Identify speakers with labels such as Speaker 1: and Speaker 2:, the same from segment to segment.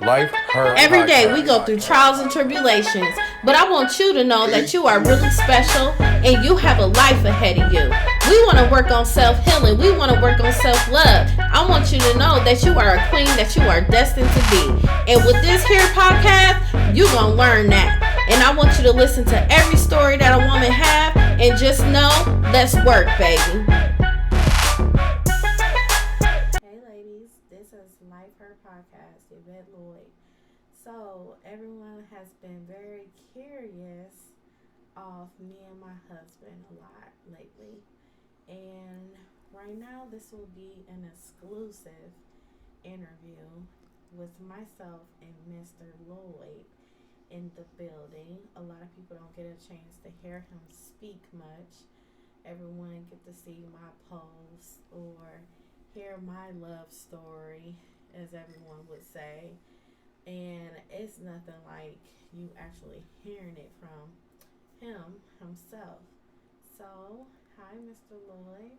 Speaker 1: Life Her
Speaker 2: Every day
Speaker 1: Podcast.
Speaker 2: we go through trials and tribulations, but I want you to know that you are really special and you have a life ahead of you. We want to work on self-healing. We want to work on self-love. I want you to know that you are a queen, that you are destined to be. And with this here podcast, you're going to learn that. And I want you to listen to every story that a woman have and just know, let's work, baby. Hey ladies, this is Life Her Podcast, Yvette, Lloyd. So everyone has been very curious of me and my husband a lot lately. And right now this will be an exclusive interview with myself and Mr. Lloyd in the building. A lot of people don't get a chance to hear him speak much. Everyone get to see my posts or hear my love story, as everyone would say. And it's nothing like you actually hearing it from him himself. So, hi, Mr. Lloyd.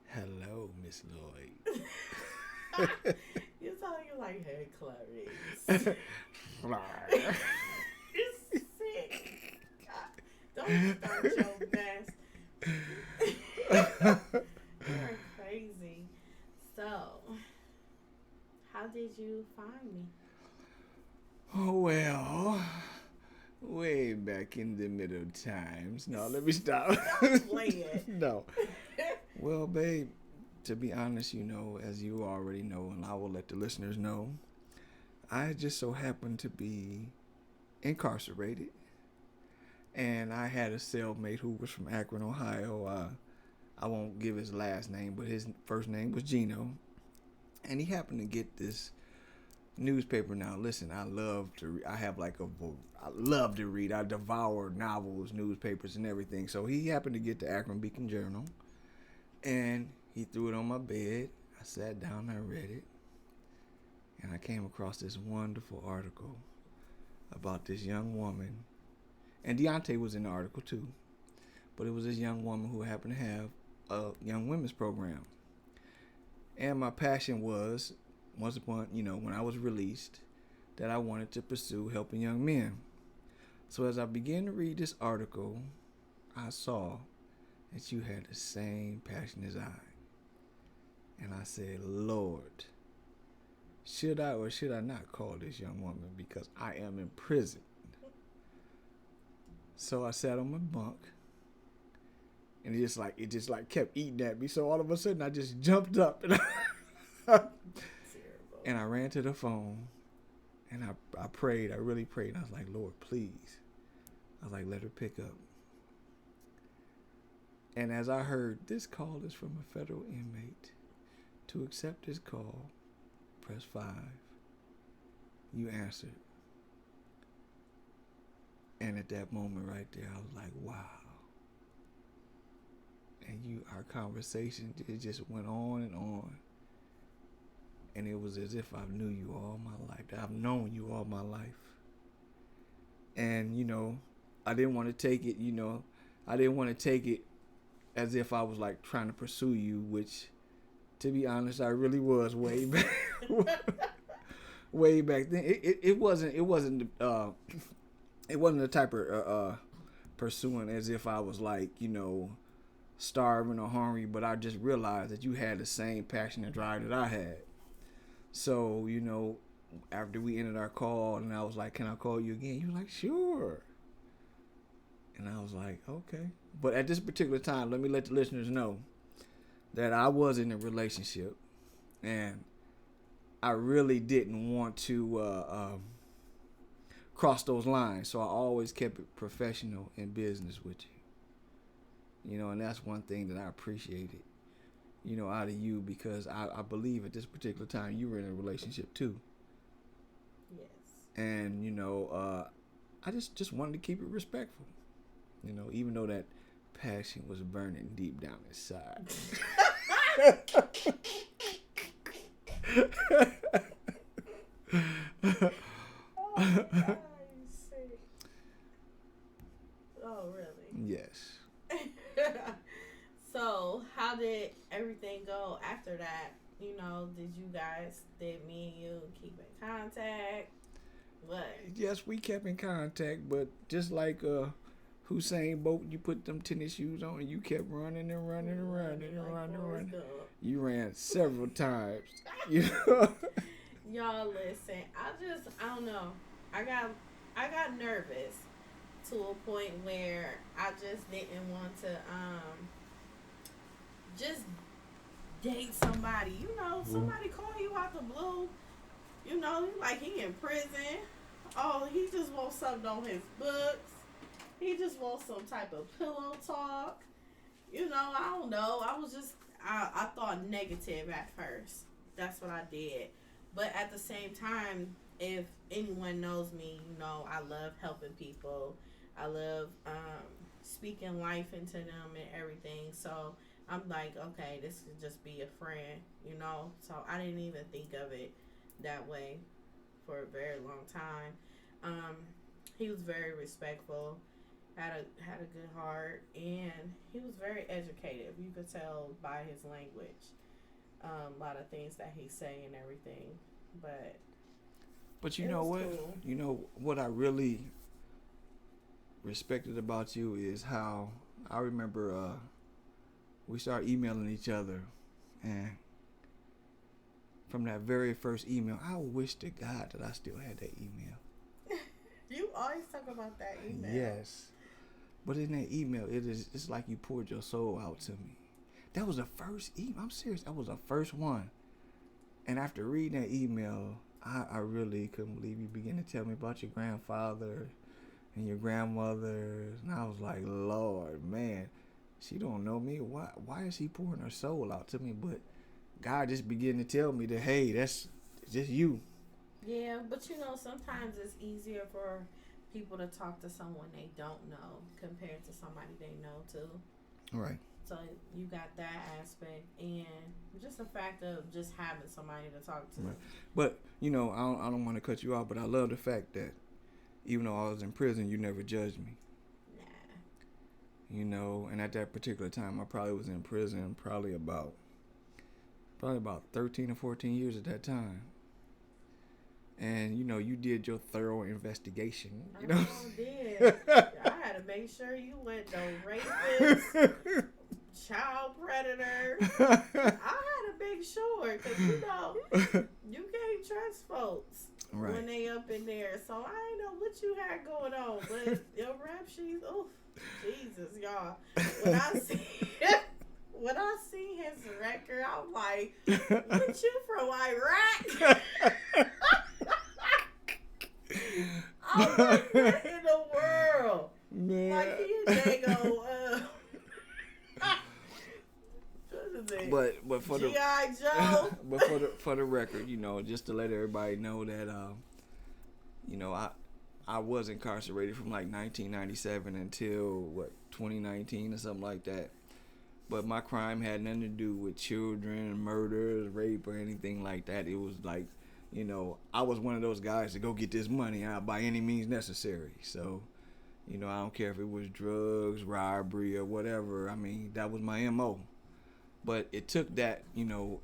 Speaker 3: Hello, Miss Lloyd.
Speaker 2: You sound like, hey, Clarice. You're sick. Don't start your mess. You're crazy. So, how did you find me?
Speaker 3: Oh, well, way back in the middle times. No, let me stop.
Speaker 2: Stop playing.
Speaker 3: No. Well, babe, to be honest, as you already know, and I will let the listeners know, I just so happened to be incarcerated. And I had a cellmate who was from Akron, Ohio. I won't give his last name, but his first name was Gino. And he happened to get this newspaper. Now, listen, I love to read. I love to read. I devour novels, newspapers, and everything. So he happened to get the Akron Beacon Journal, and he threw it on my bed. I sat down, I read it, and I came across this wonderful article about this young woman. And Deontay was in the article too, but it was this young woman who happened to have a young women's program. And my passion was, once upon, when I was released, that I wanted to pursue helping young men. So as I began to read this article, I saw that you had the same passion as I. And I said, Lord, should I or should I not call this young woman, because I am in prison? So I sat on my bunk, and it just kept eating at me. So all of a sudden I just jumped up and and I ran to the phone, and I prayed. I really prayed. I was like, Lord, please. I was like, let her pick up. And as I heard, this call is from a federal inmate. To accept this call, press 5. You answered. And at that moment right there, I was like, wow. And our conversation, it just went on and on. And it was as if I knew you all my life. That I've known you all my life. And, I didn't want to take it, I didn't want to take it as if I was like trying to pursue you, which, to be honest, I really was way back. Way back then. It wasn't the type of pursuing as if I was like, starving or hungry, but I just realized that you had the same passion and drive that I had. So, after we ended our call and I was like, can I call you again? You were like, sure. And I was like, okay. But at this particular time, let me let the listeners know that I was in a relationship and I really didn't want to cross those lines. So I always kept it professional in business with you. And that's one thing that I appreciated, out of you, because I believe at this particular time you were in a relationship too.
Speaker 2: Yes.
Speaker 3: And, I just wanted to keep it respectful, even though that passion was burning deep down inside.
Speaker 2: Oh, really?
Speaker 3: Yes.
Speaker 2: So, how did everything go after that? Did me and you keep in contact? What?
Speaker 3: Yes, we kept in contact, but just like Hussein Bolt, you put them tennis shoes on and you kept running and running and running and running and running. You ran several times. You know?
Speaker 2: Y'all listen. I don't know. I got nervous to a point where I just didn't want to just date somebody. You know, somebody call you out the blue. You know, like he in prison. Oh, he just wants something on his books. He just wants some type of pillow talk. You know, I don't know. I thought negative at first. That's what I did. But at the same time, if anyone knows me, you know, I love helping people. I love speaking life into them and everything. So I'm like, okay, this could just be a friend, you know. So I didn't even think of it that way for a very long time. He was very respectful, had a good heart, and he was very educated. You could tell by his language, a lot of things that he say and everything. But
Speaker 3: you know what?
Speaker 2: Cool.
Speaker 3: You know what I really respected about you is how I remember we started emailing each other, and from that very first email, I wish to God that I still had that email.
Speaker 2: You always talk about that email.
Speaker 3: Yes. But in that email, it's like you poured your soul out to me. That was the first email. I'm serious. That was the first one. And after reading that email, I really couldn't believe you began to tell me about your grandfather and your grandmother. And I was like, Lord, man, she don't know me. Why is she pouring her soul out to me? But God just began to tell me that, hey, that's just you.
Speaker 2: Yeah, but you know, sometimes it's easier for people to talk to someone they don't know compared to somebody they know too.
Speaker 3: Right.
Speaker 2: So you got that aspect, and just the fact of just having somebody to talk to.
Speaker 3: Right. But you know, I don't want to cut you off, but I love the fact that even though I was in prison, you never judged me. Nah. You know, and at that particular time, I probably was in prison probably about 13 or 14 years at that time. And, you know, you did your thorough investigation. You know?
Speaker 2: I did. I had to make sure you went no rapists, child predators. I had to make sure, because, you know, you can't trust folks when they up in there. So I didn't know what you had going on. But your rap sheets, oh, Jesus, y'all. When I see his record, I'm like, what you from Iraq? I'm like, what in the world? Man. Like, he go,
Speaker 3: but for
Speaker 2: G.I. Joe.
Speaker 3: But for the record, you know, just to let everybody know that, you know, I was incarcerated from like 1997 until 2019 or something like that. But my crime had nothing to do with children, murders, rape, or anything like that. It was like, you know, I was one of those guys to go get this money out by any means necessary. So, you know, I don't care if it was drugs, robbery, or whatever. I mean, that was my MO. But it took that, you know,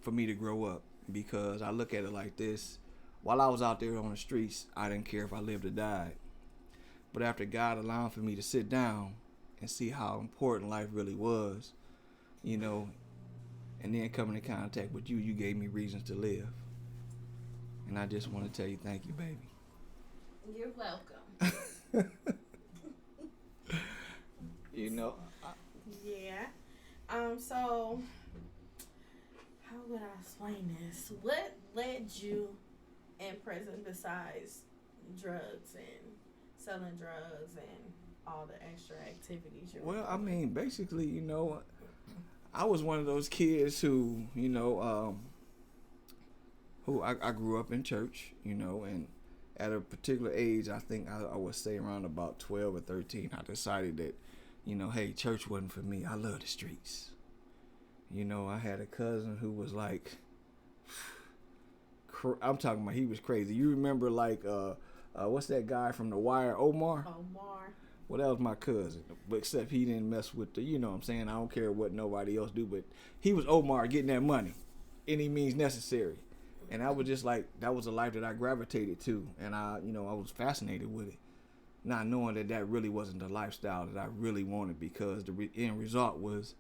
Speaker 3: for me to grow up, because I look at it like this. While I was out there on the streets, I didn't care if I lived or died. But after God allowed for me to sit down and see how important life really was, you know, and then coming in contact with you, you gave me reasons to live. And I just want to tell you thank you, baby.
Speaker 2: You're welcome.
Speaker 3: You know.
Speaker 2: Yeah. So, how would I explain this? What led you in prison besides drugs and selling drugs and all the extra activities you're doing?
Speaker 3: I mean, basically, you know, I was one of those kids who, you know, I grew up in church, you know, and at a particular age, I think I would say around about 12 or 13, I decided that, you know, hey, church wasn't for me. I love the streets. You know, I had a cousin who was like, I'm talking about, he was crazy. You remember like, what's that guy from The Wire, Omar? Well, that was my cousin, but except he didn't mess with the, you know what I'm saying? I don't care what nobody else do, but he was Omar getting that money. Any means necessary. And that was just like, that was a life that I gravitated to. And I was fascinated with it. Not knowing that really wasn't the lifestyle that I really wanted, because the end result was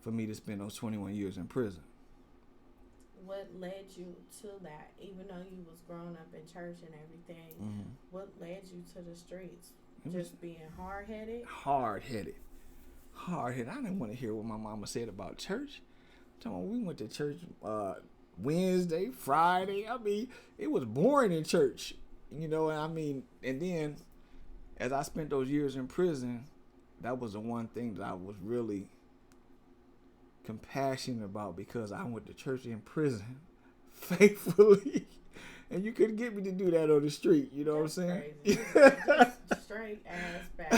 Speaker 3: for me to spend those 21 years in prison.
Speaker 2: What led you to that? Even though you was growing up in church and everything, mm-hmm. What led you to the streets? Just being hard-headed?
Speaker 3: Hard-headed. I didn't want to hear what my mama said about church. We went to church Wednesday, Friday. I mean, it was boring in church. And then as I spent those years in prison, that was the one thing that I was really compassionate about, because I went to church in prison faithfully. And you couldn't get me to do that on the street. You know what I'm saying?
Speaker 2: Crazy. Just straight ass back.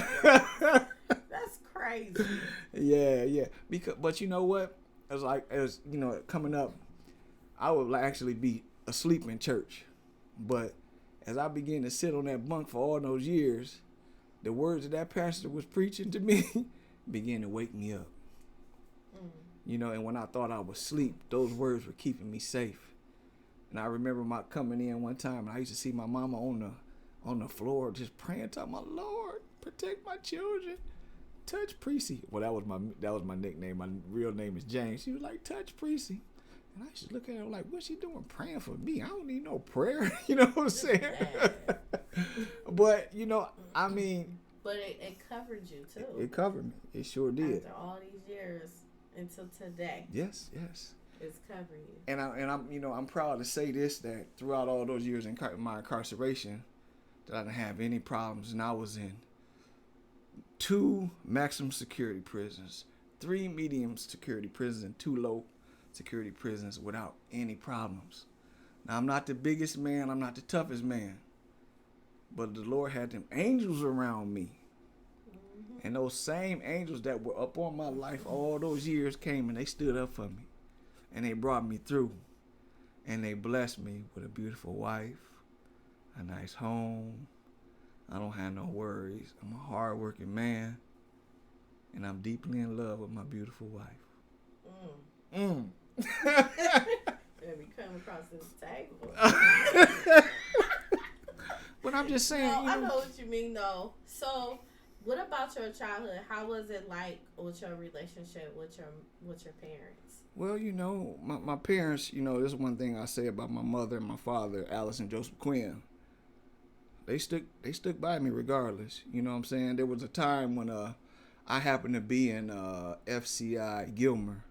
Speaker 2: That's crazy.
Speaker 3: Yeah. But you know what? As coming up, I would actually be asleep in church. But as I began to sit on that bunk for all those years, the words that pastor was preaching to me began to wake me up. And when I thought I was asleep, those words were keeping me safe. And I remember my coming in one time, and I used to see my mama on the floor just praying, talking, my Lord, protect my children. Touch Precy. Well, that was my nickname. My real name is James. She was like, touch Precy. And I used to look at her like, what's she doing praying for me? I don't need no prayer. You know what I'm saying? But,
Speaker 2: But it covered you, too.
Speaker 3: It covered me. It sure did.
Speaker 2: After all these years until today.
Speaker 3: Yes.
Speaker 2: It's covering you.
Speaker 3: And I'm proud to say this, that throughout all those years in my incarceration, that I didn't have any problems. And I was in 2 maximum security prisons, 3 medium security prisons, and 2 low security prisons without any problems. Now, I'm not the biggest man. I'm not the toughest man. But the Lord had them angels around me. Mm-hmm. And those same angels that were up on my life all those years came and they stood up for me. And they brought me through. And they blessed me with a beautiful wife, a nice home. I don't have no worries. I'm a hard-working man. And I'm deeply in love with my beautiful wife.
Speaker 2: Let me come across this table.
Speaker 3: But I'm just saying.
Speaker 2: No, I know what you mean, though. So, what about your childhood? How was it like with your relationship with your parents?
Speaker 3: Well, my parents, this is one thing I say about my mother and my father, Alice and Joseph Quinn. They stuck by me regardless. You know what I'm saying? There was a time when I happened to be in FCI Gilmer.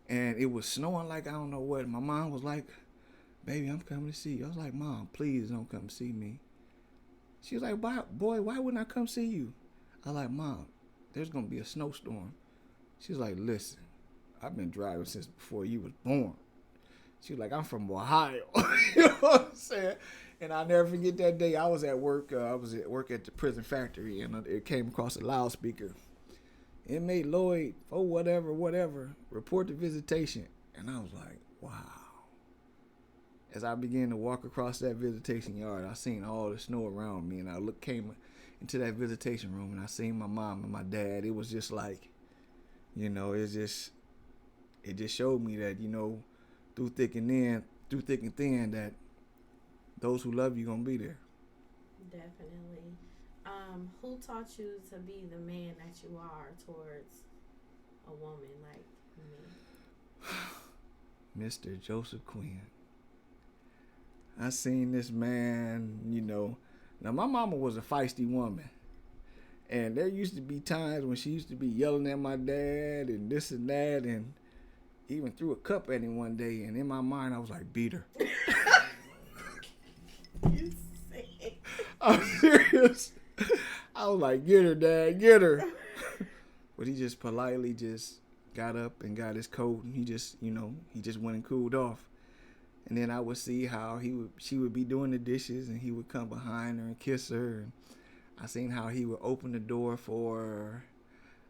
Speaker 3: And it was snowing like I don't know what. My mom was like, baby, I'm coming to see you. I was like, Mom, please don't come see me. She was like, boy, why wouldn't I come see you? I was like, Mom, there's going to be a snowstorm. She was like, listen, I've been driving since before you was born. She was like, I'm from Ohio. You know what I'm saying? And I'll never forget that day. I was at work. I was at work at the prison factory, and it came across a loudspeaker. Inmate Lloyd, whatever, report the visitation. And I was like, wow. As I began to walk across that visitation yard, I seen all the snow around me, and I came into that visitation room, and I seen my mom and my dad. It was just like, it just showed me that, through thick and thin, that those who love you gonna be there.
Speaker 2: Definitely. Who taught you to be the man that you are towards a woman like me?
Speaker 3: Mr. Joseph Quinn. I seen this man, Now, my mama was a feisty woman. And there used to be times when she used to be yelling at my dad and this and that, and even threw a cup at him one day. And in my mind, I was like, beat her.
Speaker 2: You sick.
Speaker 3: I'm serious. I was like, get her, Dad, get her. But he just politely just got up and got his coat, and he just went and cooled off. And then I would see how she would be doing the dishes, and he would come behind her and kiss her. And I seen how he would open the door for her.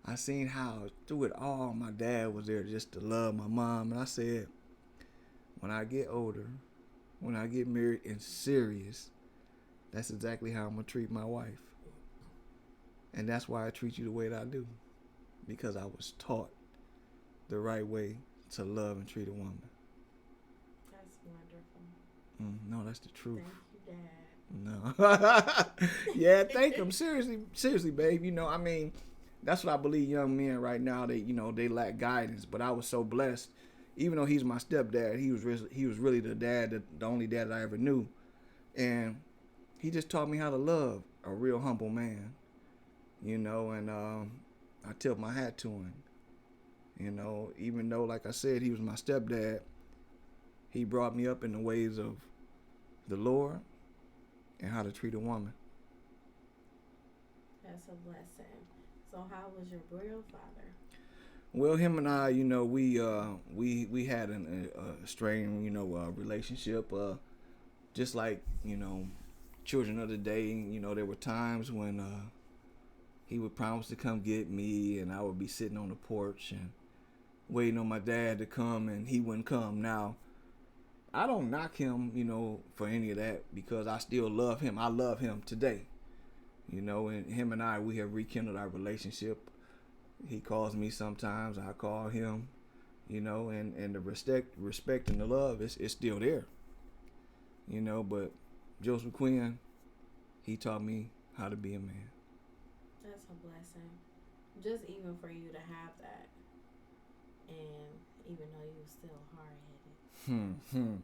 Speaker 3: I seen how through it all, my dad was there just to love my mom. And I said, when I get older, when I get married and serious, that's exactly how I'm going to treat my wife. And that's why I treat you the way that I do. Because I was taught the right way to love and treat a woman.
Speaker 2: That's wonderful.
Speaker 3: No, that's the truth.
Speaker 2: Thank you, Dad.
Speaker 3: No. Yeah, thank him. Seriously, babe. You know, I mean, that's what I believe young men right now, they lack guidance. But I was so blessed. Even though he's my stepdad, he was really the only dad that I ever knew. And he just taught me how to love a real humble man. You know, and I tip my hat to him. You know, even though, like I said, he was my stepdad, he brought me up in the ways of the Lord and how to treat a woman.
Speaker 2: That's a blessing. So how was your real father?
Speaker 3: Well, him and I, you know, we had a strained, relationship. Just like, children of the day, there were times when he would promise to come get me, and I would be sitting on the porch and waiting on my dad to come, and he wouldn't come. Now, I don't knock him, for any of that, because I still love him. I love him today, and him and I, we have rekindled our relationship. He calls me sometimes, I call him, and the respect and the love is still there, but Joseph Quinn, he taught me how to be a man.
Speaker 2: That's a blessing. Just even for you to have that. And even though you were still hard-headed.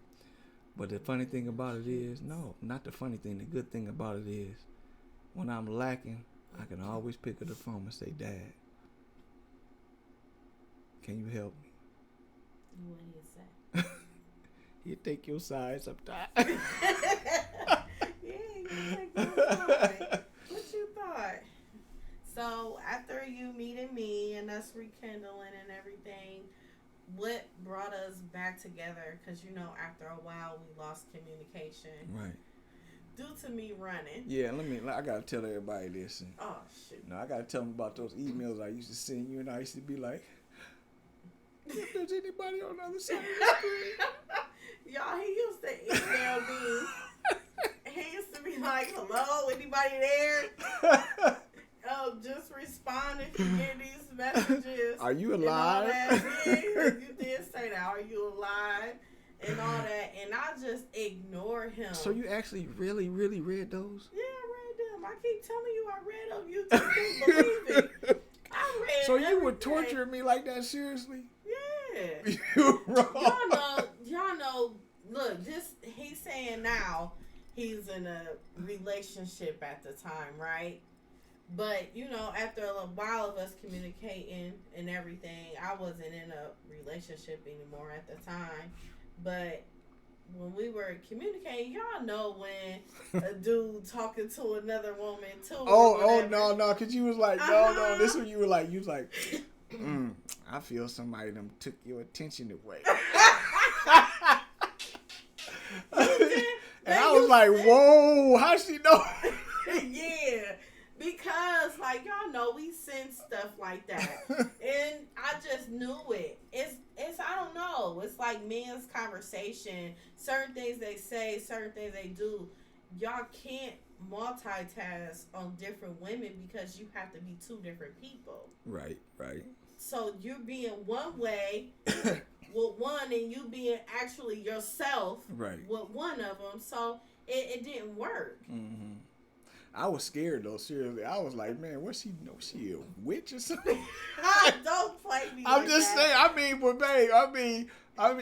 Speaker 3: But the funny thing about it is, no, not the funny thing. The good thing about it is, when I'm lacking, I can always pick up the phone and say, Dad, can you help me?
Speaker 2: What do you say?
Speaker 3: You take your side sometimes.
Speaker 2: Yeah, you take your side. What you thought? So after you meeting me and us rekindling and everything, what brought us back together? Because, after a while we lost communication.
Speaker 3: Right.
Speaker 2: Due to me running.
Speaker 3: Yeah, I got to tell everybody this.
Speaker 2: Oh, shoot.
Speaker 3: I got to tell them about those emails I used to send you, and I used to be like, if there's anybody on the other side of the screen.
Speaker 2: Y'all, he used to email me. He used to be like, hello, anybody there? Just respond if you get these messages.
Speaker 3: Are you alive?
Speaker 2: Yeah, you did say that. Are you alive? And all that. And I just ignore him.
Speaker 3: So you actually really, really read those?
Speaker 2: Yeah, I read them. I keep telling you I read them. You just can't believe it. I read
Speaker 3: So you would
Speaker 2: everything.
Speaker 3: torture me like that, seriously?
Speaker 2: Yeah.
Speaker 3: You wrong.
Speaker 2: Y'all know, look, he's saying now he's in a relationship at the time, right? But, after a while of us communicating and everything, I wasn't in a relationship anymore at the time. But when we were communicating, y'all know when a dude talking to another woman too.
Speaker 3: Oh, no, because you was like, no, this one you was like, I feel somebody done took your attention away. And I was like, whoa, how'd she know?
Speaker 2: Yeah. Because, y'all know, we send stuff like that. And I just knew it. It's I don't know. It's like men's conversation. Certain things they say, certain things they do. Y'all can't multitask on different women because you have to be two different people.
Speaker 3: Right.
Speaker 2: So you're being one way with one and you being actually yourself with one of them. So it didn't work.
Speaker 3: Mm-hmm. I was scared though, seriously. I was like, man, what's she know? She a witch or something?
Speaker 2: Don't play me
Speaker 3: I'm just saying, but babe, I mean,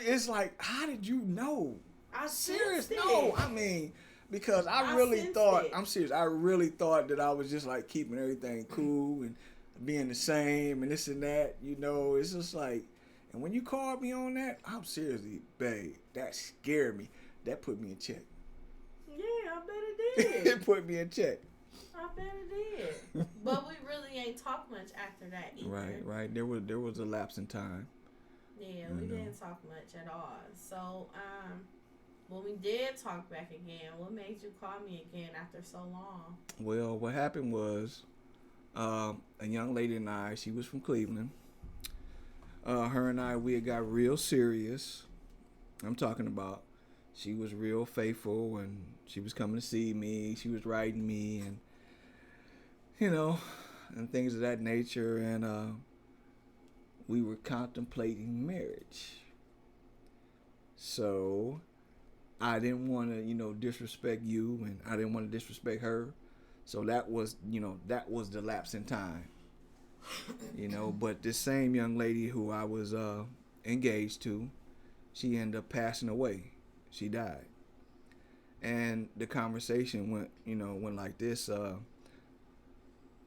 Speaker 3: it's like, how did you know?
Speaker 2: I'm
Speaker 3: serious.
Speaker 2: It.
Speaker 3: No, because I really thought, I'm serious. I really thought that I was just like keeping everything cool and being the same and this and that, it's just like, and when you called me on that, I'm seriously, babe, that scared me. That put me in check.
Speaker 2: Yeah, I bet it did.
Speaker 3: It put me in check.
Speaker 2: I bet it did. But we really ain't talked much after that either.
Speaker 3: Right. There was a lapse in time.
Speaker 2: Yeah, we didn't talk much at all. So, when we did talk back again, what made you call me again after so long?
Speaker 3: Well, what happened was, a young lady and I, she was from Cleveland. Her and I, we had got real serious. I'm talking about, she was real faithful and she was coming to see me. She was writing me and, and things of that nature. And we were contemplating marriage. So I didn't want to, disrespect you, and I didn't want to disrespect her. So that was, that was the lapse in time. But this same young lady who I was engaged to, she ended up passing away. She died. And the conversation went like this.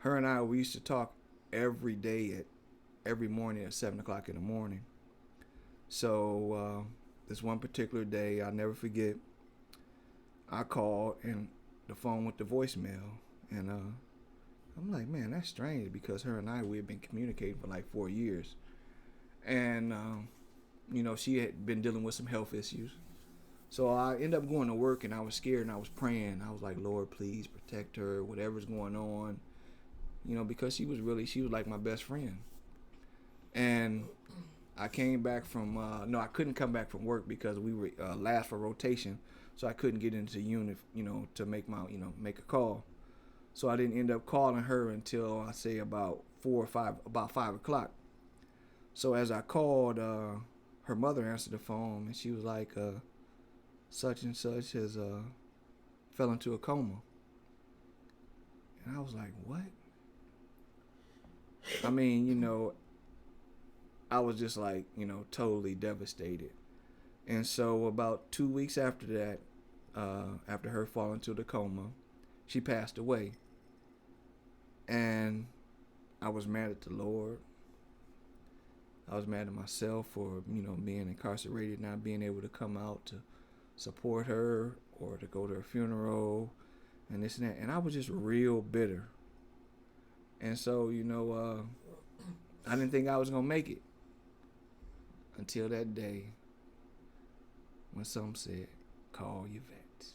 Speaker 3: Her and I, we used to talk every day every morning at 7:00 in the morning. So this one particular day, I'll never forget, I called and the phone went to voicemail. And I'm like, man, that's strange, because her and I, we had been communicating for like 4 years. And, she had been dealing with some health issues. So I ended up going to work, and I was scared, and I was praying. I was like, Lord, please protect her, whatever's going on. Because she was like my best friend. And I came back from, I couldn't come back from work because we were last for rotation. So I couldn't get into the unit, to make make a call. So I didn't end up calling her until I say about 5 o'clock. So as I called, her mother answered the phone, and she was like, such and such has fell into a coma. And I was like, what? I mean, I was just like, totally devastated. And so about 2 weeks after that, after her falling into the coma, she passed away. And I was mad at the Lord. I was mad at myself for, being incarcerated, not being able to come out to support her or to go to her funeral and this and that. And I was just real bitter. And so, I didn't think I was going to make it until that day when some said, call Yvette.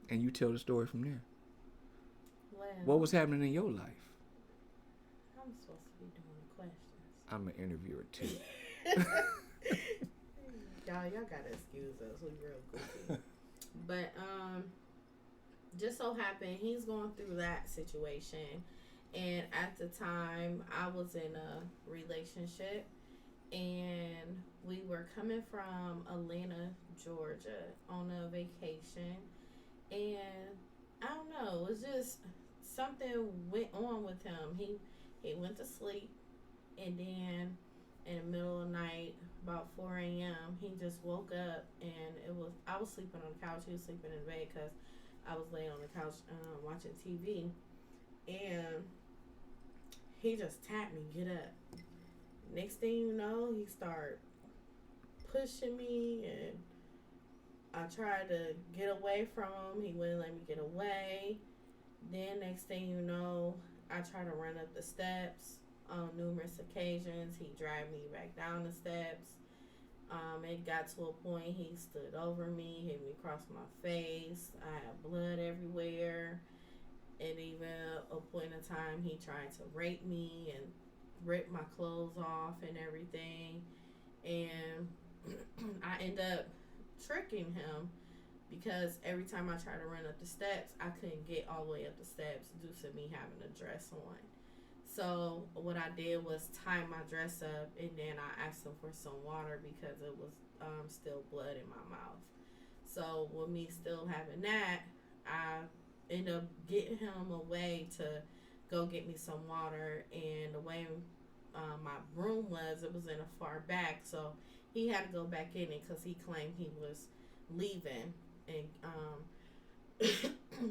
Speaker 3: And you tell the story from there.
Speaker 2: Well,
Speaker 3: what was happening in your life?
Speaker 2: I'm supposed to be doing the questions.
Speaker 3: I'm an interviewer too.
Speaker 2: Y'all gotta excuse us. We real goofy. But just so happened he's going through that situation, and at the time I was in a relationship, and we were coming from Atlanta, Georgia on a vacation, and I don't know, it was just something went on with him. He went to sleep, and then in the middle of the night, about 4 a.m., he just woke up, and I was sleeping on the couch. He was sleeping in the bed because I was laying on the couch watching TV, and he just tapped me, get up. Next thing you know, he started pushing me, and I tried to get away from him. He wouldn't let me get away. Then next thing you know, I tried to run up the steps on numerous occasions. He dragged me back down the steps. It got to a point he stood over me, hit me across my face. I had blood everywhere. And even a point in time, he tried to rape me and rip my clothes off and everything. And I ended up tricking him because every time I tried to run up the steps, I couldn't get all the way up the steps due to me having a dress on. So what I did was tie my dress up, and then I asked him for some water because it was still blood in my mouth. So with me still having that, I ended up getting him away to go get me some water. And the way my room was, it was in a far back, so he had to go back in it because he claimed he was leaving. And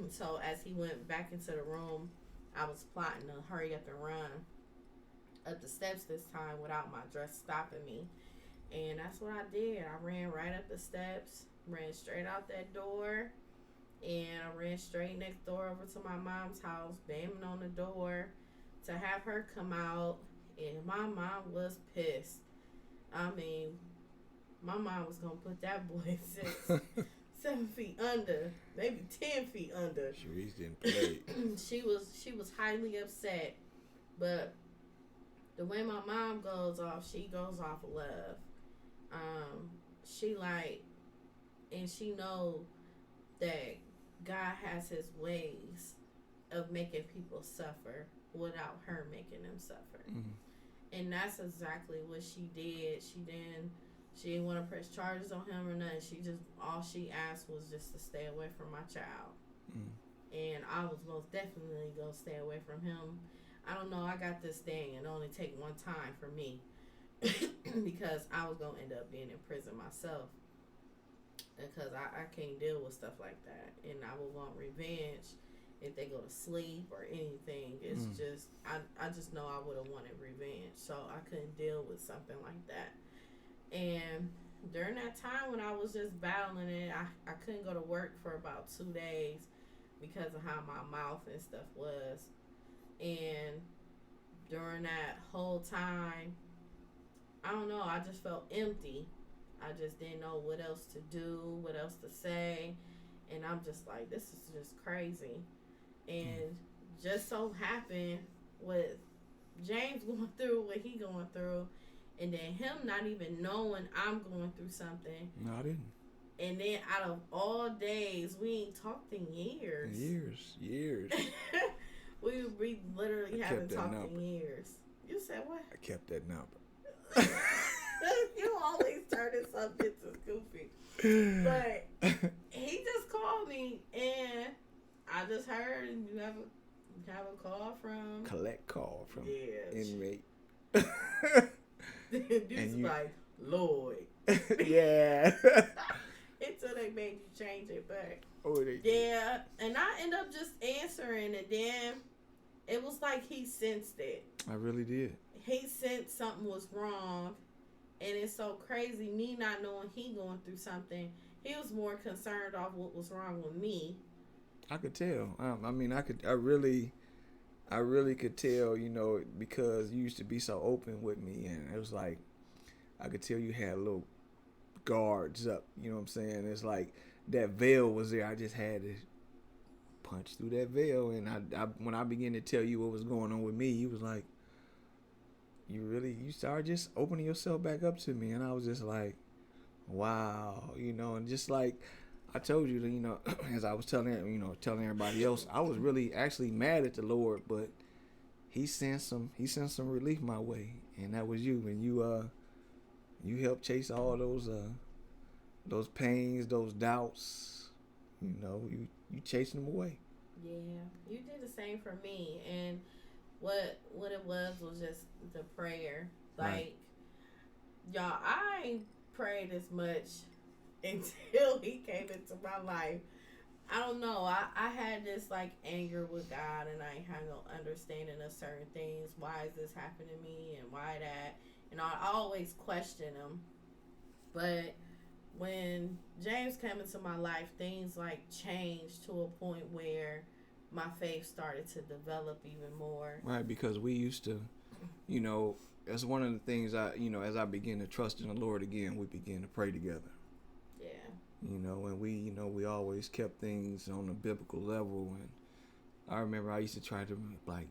Speaker 2: so as he went back into the room, I was plotting to hurry up and run up the steps this time without my dress stopping me. And that's what I did. I ran right up the steps, ran straight out that door, and I ran straight next door over to my mom's house, banging on the door to have her come out. And my mom was pissed. I mean, my mom was going to put that boy 7 feet under, maybe 10 feet under.
Speaker 3: Sharice didn't play.
Speaker 2: She was highly upset, but the way my mom goes off, she goes off of love. She like, and she know that God has His ways of making people suffer without her making them suffer. Mm-hmm. And that's exactly what she did. She didn't want to press charges on him or nothing. All she asked was just to stay away from my child. Mm. And I was most definitely going to stay away from him. I don't know. I got this thing. It only take one time for me. Because I was going to end up being in prison myself. Because I can't deal with stuff like that. And I would want revenge if they go to sleep or anything. It's just, I just know I would have wanted revenge. So I couldn't deal with something like that. And during that time when I was just battling it, I couldn't go to work for about 2 days because of how my mouth and stuff was. And during that whole time, I don't know, I just felt empty. I just didn't know what else to do, what else to say. And I'm just like, this is just crazy. And just so happened with James going through what he going through, and then him not even knowing I'm going through something.
Speaker 3: No, I didn't.
Speaker 2: And then out of all days, we ain't talked in years.
Speaker 3: Years.
Speaker 2: we literally haven't talked in years. You said what?
Speaker 3: I kept that number.
Speaker 2: You always turning something to goofy. But he just called me, and I just heard you have a call from...
Speaker 3: Collect call from inmate.
Speaker 2: Dude's like, Lloyd.
Speaker 3: Yeah.
Speaker 2: Until they made you change it back.
Speaker 3: Oh, they
Speaker 2: yeah. And I end up just answering, and then it was like he sensed it.
Speaker 3: I really did.
Speaker 2: He sensed something was wrong. And it's so crazy, me not knowing he going through something. He was more concerned off what was wrong with me.
Speaker 3: I could tell. I really could tell, because you used to be so open with me, and it was like, I could tell you had little guards up, you know what I'm saying? It's like that veil was there. I just had to punch through that veil, and I when I began to tell you what was going on with me, you was like, you started just opening yourself back up to me, and I was just like, wow, and just like I told you, as I was telling everybody else, I was really actually mad at the Lord, but he sent some relief my way, and that was you, and you helped chase all those pains, those doubts, you chasing them away.
Speaker 2: Yeah, you did the same for me, and what it was just the prayer. Like, right. Y'all, I ain't prayed as much until he came into my life. I don't know. I had this like anger with God, and I ain't had no understanding of certain things. Why is this happening to me, and why that? And I always question him. But when James came into my life, things like changed to a point where my faith started to develop even more.
Speaker 3: Right, because we used to, that's one of the things as I begin to trust in the Lord again, we begin to pray together.
Speaker 2: Yeah.
Speaker 3: And we always kept things on a biblical level. And I remember I used to try to like,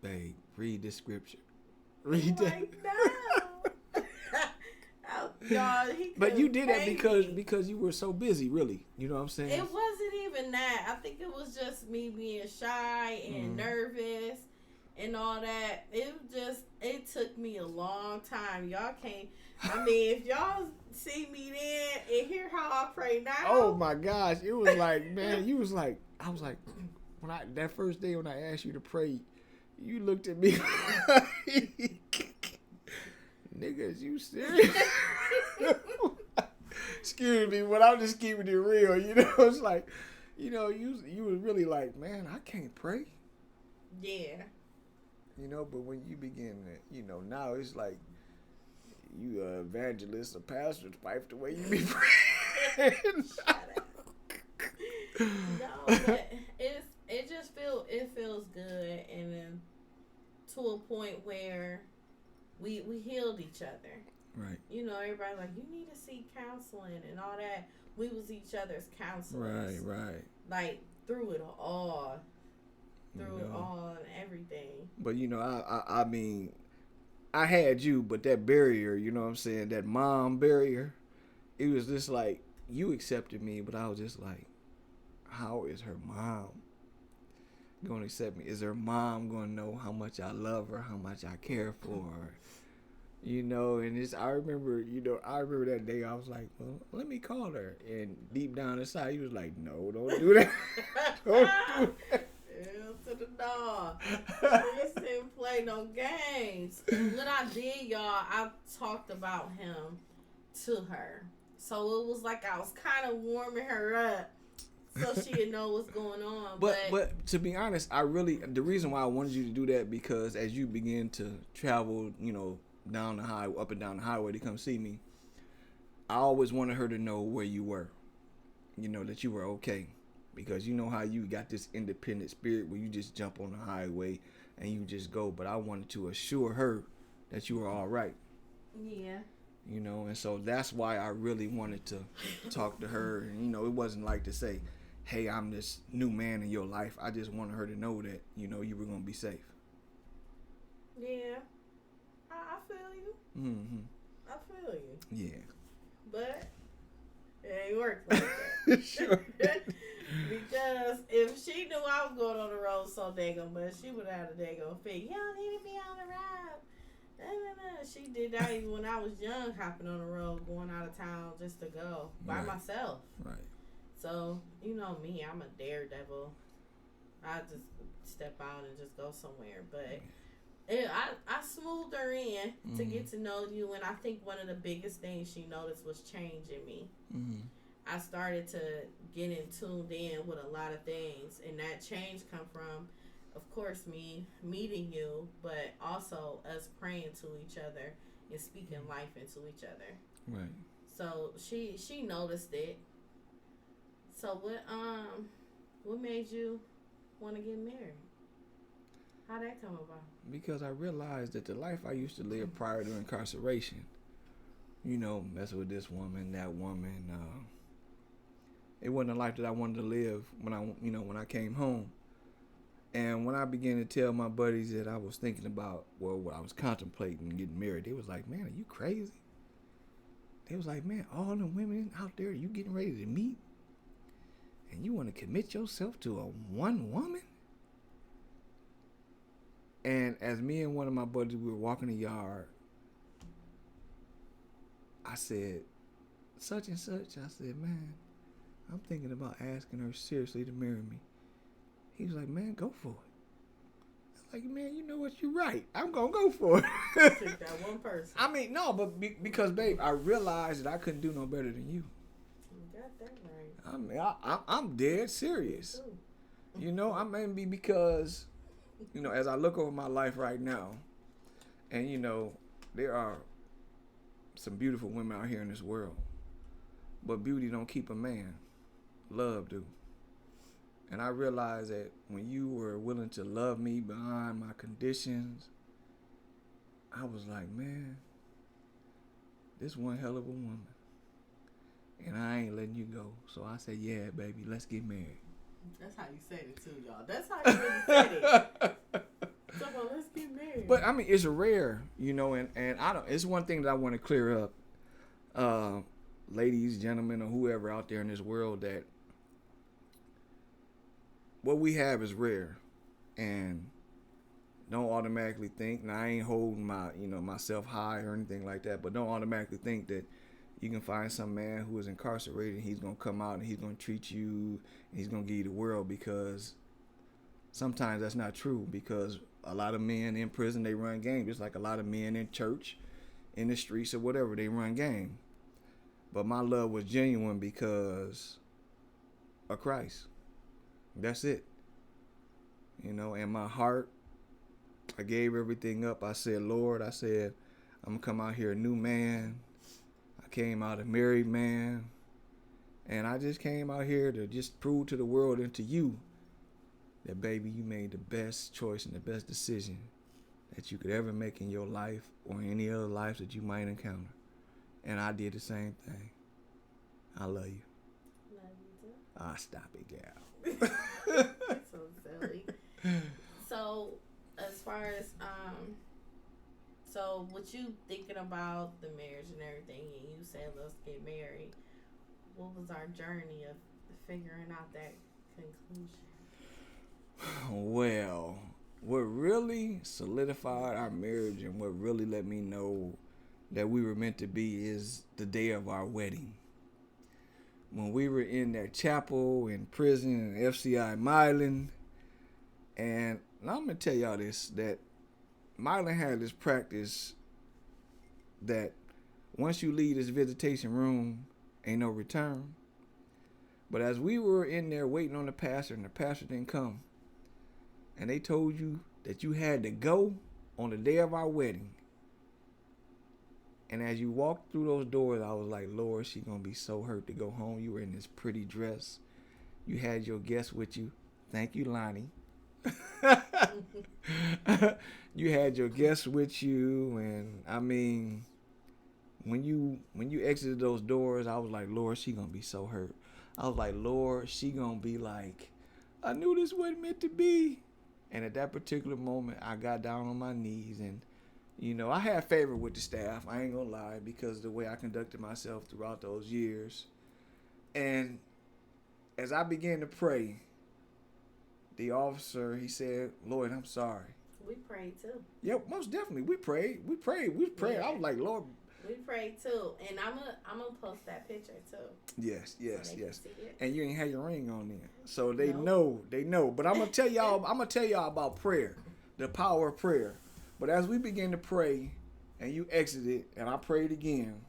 Speaker 3: babe, read this scripture. Read that.
Speaker 2: Like, no. Y'all,
Speaker 3: but you did that because you were so busy, really. You know what I'm saying?
Speaker 2: It wasn't even that. I think it was just me being shy and nervous and all that. It took me a long time. Y'all can't. If y'all see me then and hear how I pray now.
Speaker 3: Oh my gosh, it was like, man, I was like, that first day when I asked you to pray, you looked at me like, nigga, is you serious? Excuse me, but I'm just keeping it real, It's like, you was really like, man, I can't pray.
Speaker 2: Yeah.
Speaker 3: But when you begin to, now it's like you evangelist or pastor's wife the way you be praying.
Speaker 2: Shut up. No, but it feels good, and then to a point where we healed each other.
Speaker 3: Right.
Speaker 2: Everybody like, you need to seek counseling and all that. We was each other's counselors.
Speaker 3: Right.
Speaker 2: Like through it all. Through it all and everything.
Speaker 3: But I had you, but that barrier, what I'm saying, that mom barrier, it was just like, you accepted me, but I was just like, how is her mom going to accept me? Is her mom going to know how much I love her, how much I care for her? You know, and I remember, I remember that day I was like, well, let me call her. And deep down inside, he was like, no, don't do that. Don't do that.
Speaker 2: Hell to the dog. Please didn't play no games. What I did, y'all, I talked about him to her. So it was like I was kind of warming her up so she'd know what's going on.
Speaker 3: But to be honest, the reason why I wanted you to do that, because as you begin to travel, down the highway, up and down the highway to come see me, I always wanted her to know where you were, that you were okay. Because you know how you got this independent spirit where you just jump on the highway and you just go. But I wanted to assure her that you were all right.
Speaker 2: Yeah.
Speaker 3: And so that's why I really wanted to talk to her. And, it wasn't like to say, hey, I'm this new man in your life. I just wanted her to know that, you were going to be safe.
Speaker 2: Yeah. I feel you.
Speaker 3: Mm-hmm.
Speaker 2: I feel you.
Speaker 3: Yeah.
Speaker 2: But it ain't work like that.
Speaker 3: Sure.
Speaker 2: Because if she knew I was going on the road so daggone much, she would have had a daggone fit. You don't need to be on the road. She did that even when I was young, hopping on the road, going out of town just to go by myself.
Speaker 3: Right.
Speaker 2: So, you know me, I'm a daredevil. I just step out and just go somewhere. But I smoothed her in to get to know you, and I think one of the biggest things she noticed was change in me.
Speaker 3: Mm-hmm.
Speaker 2: I started to get tuned in with a lot of things, and that change come from, of course, me meeting you, but also us praying to each other and speaking life into each other.
Speaker 3: Right.
Speaker 2: So she noticed it. So what made you want to get married? How'd that come about?
Speaker 3: Because I realized that the life I used to live prior to incarceration, messing with this woman, that woman, it wasn't a life that I wanted to live when I came home. And when I began to tell my buddies that I was thinking about, what I was contemplating getting married, they was like, man, are you crazy? They was like, man, all the women out there you getting ready to meet, and you want to commit yourself to a one woman? And as me and one of my buddies, we were walking the yard, I said, such and such, I said, man, I'm thinking about asking her seriously to marry me. He was like, man, go for it. I was like, man, you know what? You're right. I'm going to go for it.
Speaker 2: Take that one person.
Speaker 3: I mean, no, but because, babe, I realized that I couldn't do no better than you.
Speaker 2: You got that right.
Speaker 3: I mean, I'm dead serious. I mean, because, as I look over my life right now, and, there are some beautiful women out here in this world, but beauty don't keep a man. Love do. And I realized that when you were willing to love me behind my conditions, I was like, man, this one hell of a woman. And I ain't letting you go. So I said, yeah, baby, let's get married.
Speaker 2: That's how you said it too, y'all. That's how you really said it. So let's get married.
Speaker 3: But I mean, it's rare, and I don't. It's one thing that I want to clear up, ladies, gentlemen, or whoever out there in this world, that what we have is rare, and don't automatically think. Now I ain't holding myself high or anything like that, but don't automatically think that you can find some man who is incarcerated and he's gonna come out and he's gonna treat you and he's gonna give you the world, because sometimes that's not true. Because a lot of men in prison, they run game, just like a lot of men in church, in the streets or whatever, they run game. But my love was genuine because of Christ. That's it. And my heart, I gave everything up. I said, Lord, I'm gonna come out here a new man. I came out a married man. And I just came out here to just prove to the world and to you that, baby, you made the best choice and the best decision that you could ever make in your life or any other life that you might encounter. And I did the same thing. I love you.
Speaker 2: Love you too.
Speaker 3: Ah, stop it, gal.
Speaker 2: That's so silly. So, as far as so what you thinking about the marriage and everything, and you said let's get married. What was our journey of figuring out that conclusion?
Speaker 3: Well, what really solidified our marriage and what really let me know that we were meant to be is the day of our wedding. When we were in that chapel in prison in FCI Milan, and I'm going to tell y'all this, that Milan had this practice that once you leave this visitation room, ain't no return. But as we were in there waiting on the pastor, and the pastor didn't come, and they told you that you had to go on the day of our wedding, and as you walked through those doors, I was like, Lord, she gonna be so hurt to go home. You were in this pretty dress. You had your guests with you. Thank you, Lonnie. You had your guests with you, and I mean, when you exited those doors, I was like, Lord, she gonna be so hurt. I was like, Lord, she gonna be like, I knew this wasn't meant to be. And at that particular moment, I got down on my knees, and you know, I had favor with the staff. I ain't gonna lie, because of the way I conducted myself throughout those years. And as I began to pray, the officer, he said, Lloyd, I'm sorry.
Speaker 2: We prayed too.
Speaker 3: Yep, most definitely. We prayed. Yeah. I was like, Lord.
Speaker 2: We prayed too. And I'm gonna post that picture too.
Speaker 3: Yes.
Speaker 2: So
Speaker 3: and you ain't had your ring on there. So they know. But I'm gonna tell y'all about prayer, the power of prayer. But as we began to pray and you exited and I prayed again,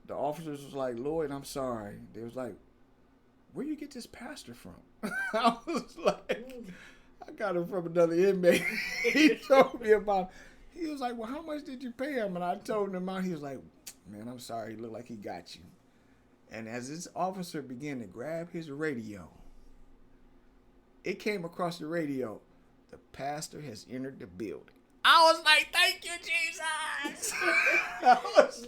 Speaker 3: the officers was like, Lloyd, I'm sorry. They was like, where you get this pastor from? I was like, I got him from another inmate. He told me about, he was like, well, how much did you pay him? And I told him out. He was like, man, I'm sorry. He looked like he got you. And as this officer began to grab his radio, it came across the radio, the pastor has entered the building. I was like, thank you, Jesus.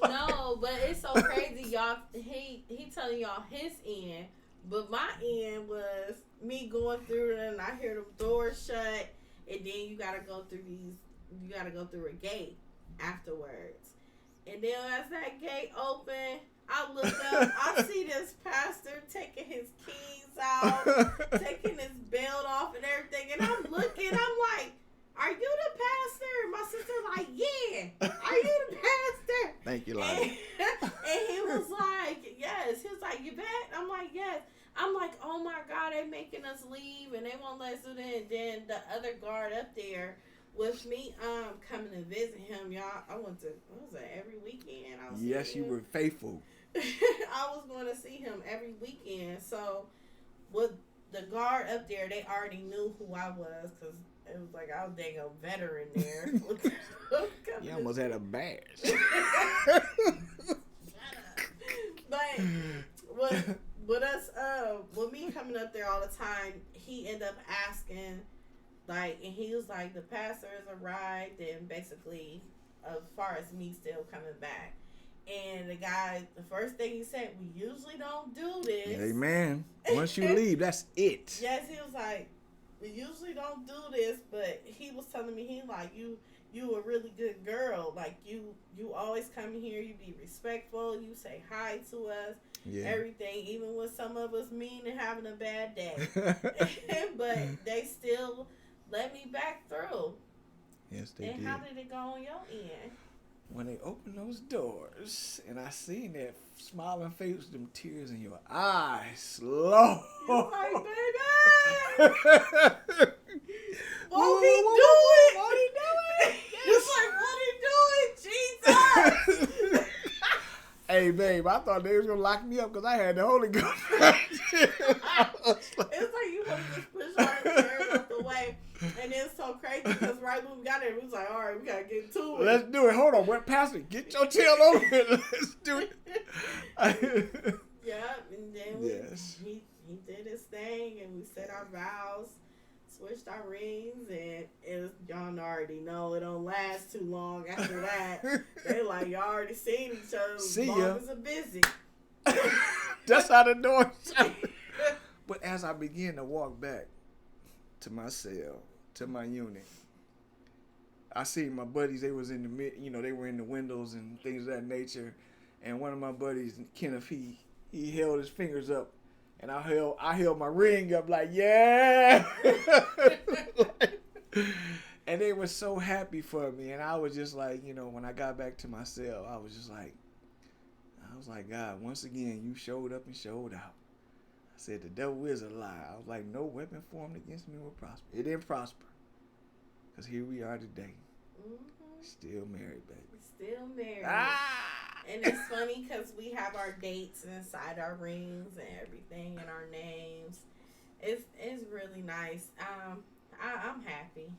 Speaker 2: No, but it's so crazy, y'all. He telling y'all his end, but my end was me going through it, and I hear the doors shut, and then you gotta go through a gate afterwards. And then as that gate open, I look up, I see this pastor taking his keys out, taking his belt off and everything, and I'm looking, I'm like, are you the pastor? My sister's like, yeah. Are you the pastor?
Speaker 3: Thank you, Lonnie.
Speaker 2: And he was like, yes. He was like, Yvette? I'm like, yes. I'm like, oh my God, they making us leave and they won't let us do that. And then the other guard up there with me coming to visit him, y'all. I went to, what was it, every weekend?
Speaker 3: Yes, you were faithful.
Speaker 2: I was going to see him every weekend. So with the guard up there, they already knew who I was because it was like I was dang a veteran there.
Speaker 3: You almost had a badge.
Speaker 2: But with us, with me coming up there all the time, he ended up asking, like, and he was like, the pastor has arrived, and basically, as far as me still coming back. And the guy, the first thing he said, we usually don't do this.
Speaker 3: Amen. Once you leave, that's it.
Speaker 2: Yes, he was like, we usually don't do this, but he was telling me, he like, you a really good girl. Like, you always come here, you be respectful, you say hi to us, everything, even when some of us mean and having a bad day. But they still let me back through.
Speaker 3: Yes, they did.
Speaker 2: And how did it go on your end?
Speaker 3: When they opened those doors and I seen that smiling face with them tears in your eyes, Lord.
Speaker 2: You're like, baby. Won't he do it?
Speaker 3: Won't he do it?
Speaker 2: It's like, won't he do it? Jesus.
Speaker 3: Hey, babe, I thought they was going to lock me up because I had the Holy Ghost.
Speaker 2: It's like you want to just push our chairs out the way. And it's so crazy because right when we got there, we was like, all right, we got to get to it.
Speaker 3: Let's do it. Hold on. What, Pastor? Get your tail over here. Let's do it.
Speaker 2: Yeah, and then he did his thing, and we said our vows, switched our rings, and it was, y'all already know it don't last too long after that. They like, y'all already seen each other.
Speaker 3: See
Speaker 2: as long
Speaker 3: ya.
Speaker 2: as it's busy.
Speaker 3: That's how the door shut. But as I began to walk back to my cell, to my unit, I seen my buddies. They was in the they were in the windows and things of that nature. And one of my buddies, Kenneth, he held his fingers up, and I held my ring up like, yeah. And they were so happy for me. And I was just like, you know, when I got back to my cell, I was like, God, once again, you showed up and showed out. I said, the devil is a lie. I was like, no weapon formed against me will prosper. It didn't prosper. Because here we are today.
Speaker 2: Mm-hmm.
Speaker 3: Still married, baby.
Speaker 2: Still married.
Speaker 3: Ah!
Speaker 2: And it's funny because we have our dates inside our rings and everything and our names. It's really nice. I'm happy.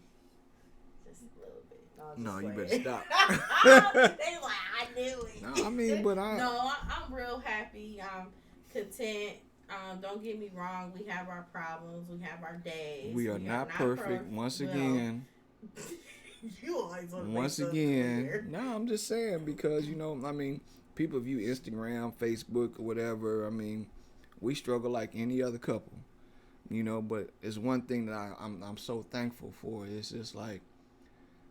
Speaker 2: Just a little bit.
Speaker 3: No, you better stop.
Speaker 2: They like, I knew it.
Speaker 3: No, I mean, but
Speaker 2: I'm real happy. I'm content. Don't get me wrong. We have our problems. We have our days.
Speaker 3: We are not perfect. Once again.
Speaker 2: You always want to
Speaker 3: once again. No, I'm just saying because, you know, I mean, people view Instagram, Facebook, or whatever. I mean, we struggle like any other couple, you know. But it's one thing that I'm so thankful for. It's just like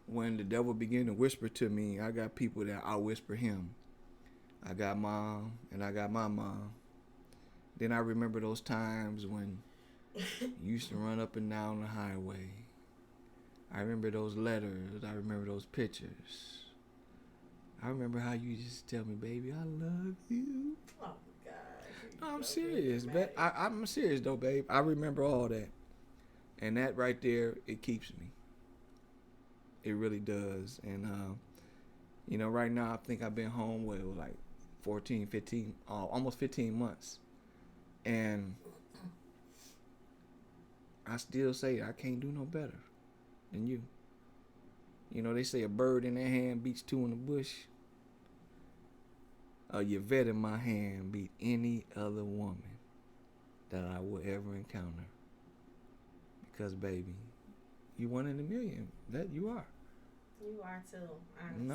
Speaker 3: when the devil began to whisper to me, I got people that I whisper him. I got mom and I got my mom. Then I remember those times when you used to run up and down the highway. I remember those letters. I remember those pictures. I remember how you just tell me, baby, I love you.
Speaker 2: Oh, God.
Speaker 3: No, I'm serious. But I'm serious, though, babe. I remember all that. And that right there, it keeps me. It really does. And, you know, right now, I think I've been home with like 14, 15, almost 15 months. And I still say I can't do no better than you. You know, they say a bird in their hand beats two in the bush. A Yvette in my hand beat any other woman that I will ever encounter. Because, baby, you one in a million. That you are.
Speaker 2: You are too, honestly.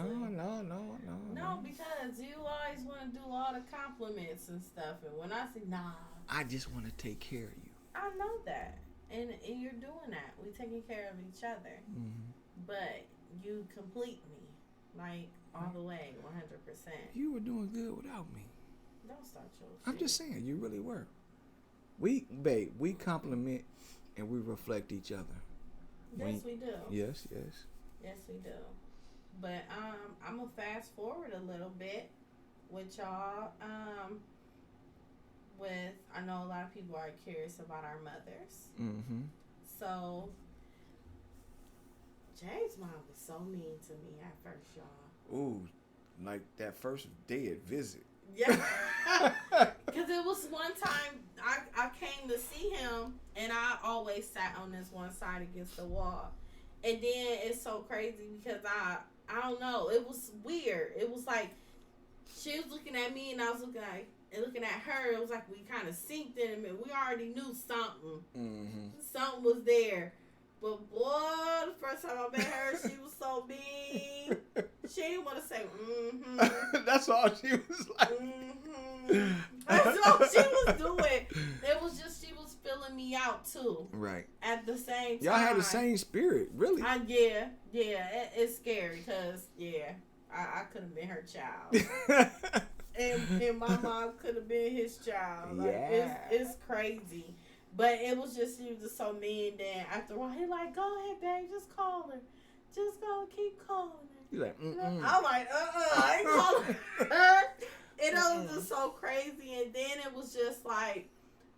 Speaker 3: No,
Speaker 2: because you always want to do all the compliments and stuff. And when I say, nah.
Speaker 3: I just want to take care of you.
Speaker 2: I know that. And you're doing that. We're taking care of each other.
Speaker 3: Mm-hmm.
Speaker 2: But you complete me. Like, all the way, 100%.
Speaker 3: You were doing good without me.
Speaker 2: Don't start your shit.
Speaker 3: I'm just saying, you really were. We compliment and we reflect each other.
Speaker 2: Yes, we do.
Speaker 3: Yes.
Speaker 2: Yes, we do. But I'm going to fast forward a little bit with y'all. I know a lot of people are curious about our mothers.
Speaker 3: Mm-hmm.
Speaker 2: So, James' mom was so mean to me at first, y'all.
Speaker 3: Ooh, like that first day at visit.
Speaker 2: Yeah. Because it was one time I came to see him, and I always sat on this one side against the wall. And then it's so crazy because I don't know. It was weird. It was like she was looking at me, and I was looking at her. It was like we kind of synced in a minute. We already knew something.
Speaker 3: Mm-hmm.
Speaker 2: Something was there. But boy, the first time I met her, she was so mean. She didn't want to say, mm-hmm.
Speaker 3: That's all she was like.
Speaker 2: Mm-hmm. That's all she was doing. It was just she was filling me out too.
Speaker 3: Right.
Speaker 2: At the same time.
Speaker 3: Y'all had the same spirit, really.
Speaker 2: Yeah. It's scary because, I could have been her child. and my mom could have been his child. Like, it's crazy. But it was just, she was just so mean. Then after a while, he like, go ahead, babe, just call her. Just go keep calling her.
Speaker 3: He's like,
Speaker 2: I'm like, I ain't calling her. And it was just so crazy. And then it was just like,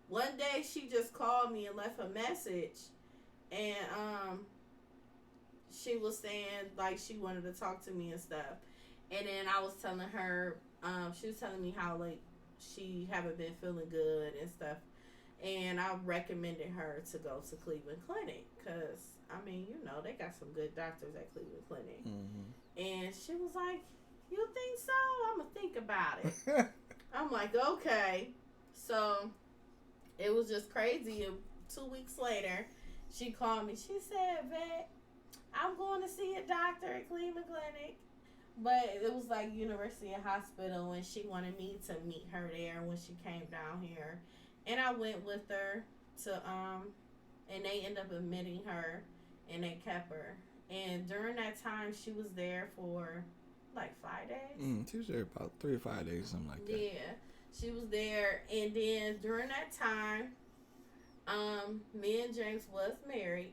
Speaker 2: one day she just called me and left a message. And she was saying, like, she wanted to talk to me and stuff. And then I was telling her, she was telling me how, like, she haven't been feeling good and stuff. And I recommended her to go to Cleveland Clinic because, I mean, you know, they got some good doctors at Cleveland Clinic.
Speaker 3: Mm-hmm.
Speaker 2: And she was like, you think so? I'm going to think about it. I'm like, okay. So it was just crazy. And 2 weeks later, she called me. She said, Yvette, I'm going to see a doctor at Cleveland Clinic. But it was like University Hospital, and she wanted me to meet her there when she came down here. And I went with her to, and they ended up admitting her, and they kept her. And during that time, she was there for, like, 5 days.
Speaker 3: She was there about 3 or 5 days, something like that.
Speaker 2: Yeah, she was there. And then during that time, me and James was married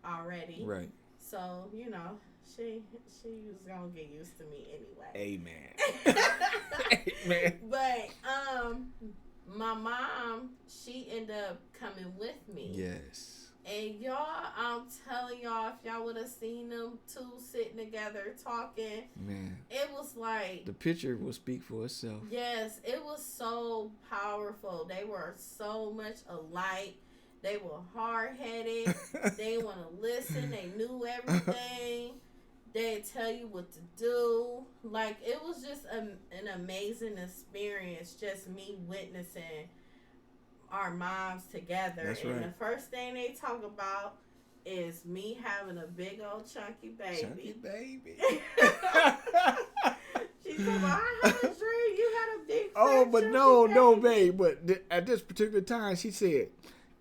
Speaker 2: already.
Speaker 3: Right.
Speaker 2: So, you know, she was gonna get used to me anyway.
Speaker 3: Amen. Amen.
Speaker 2: But my mom, she ended up coming with me.
Speaker 3: Yes.
Speaker 2: And y'all, I'm telling y'all, if y'all would have seen them two sitting together talking,
Speaker 3: man,
Speaker 2: it was like
Speaker 3: the picture will speak for itself.
Speaker 2: Yes, it was so powerful. They were so much alike. They were hard headed. They want to listen. They knew everything. They'd tell you what to do. Like, it was just an amazing experience, just me witnessing our moms together.
Speaker 3: That's
Speaker 2: and
Speaker 3: right.
Speaker 2: the first thing they talk about is me having a big old chunky baby.
Speaker 3: Chunky baby.
Speaker 2: She's like, well, I had a dream you had a big
Speaker 3: Oh,
Speaker 2: fat
Speaker 3: but
Speaker 2: chunky
Speaker 3: no,
Speaker 2: baby.
Speaker 3: babe. But at this particular time, she said,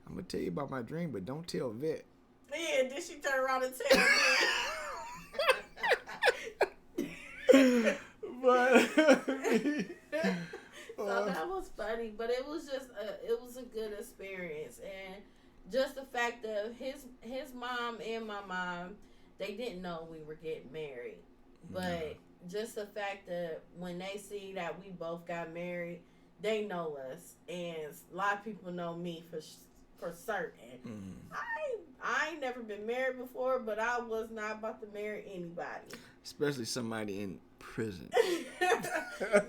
Speaker 3: I'm going to tell you about my dream, but don't tell Yvette.
Speaker 2: Yeah, then she turned around and tell me.
Speaker 3: But
Speaker 2: So that was funny, but it was just a good experience, and just the fact that his mom and my mom, they didn't know we were getting married, but just the fact that when they see that we both got married, they know us, and a lot of people know me for certain. I ain't never been married before, but I was not about to marry anybody,
Speaker 3: especially somebody in prison.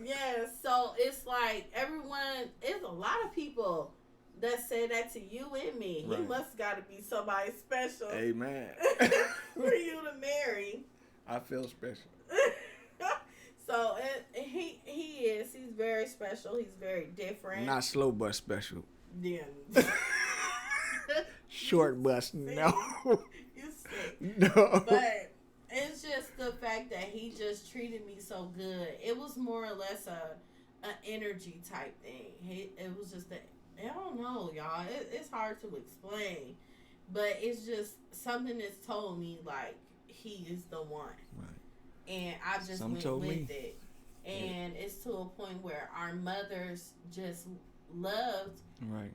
Speaker 2: Yeah, so it's like it's a lot of people that say that to you and me.
Speaker 3: Right.
Speaker 2: He must got to be somebody special.
Speaker 3: Amen.
Speaker 2: For you to marry.
Speaker 3: I feel special.
Speaker 2: So he's very special. He's very different.
Speaker 3: Not slow bus special.
Speaker 2: Yeah.
Speaker 3: Short bus, no.
Speaker 2: You sick.
Speaker 3: No.
Speaker 2: But it's just the fact that he just treated me so good. It was more or less an energy type thing. It was just I don't know, y'all. It's hard to explain, but it's just something that's told me like he is the one,
Speaker 3: Right.
Speaker 2: and I just went with it. And it's to a point where our mothers just loved.
Speaker 3: Right.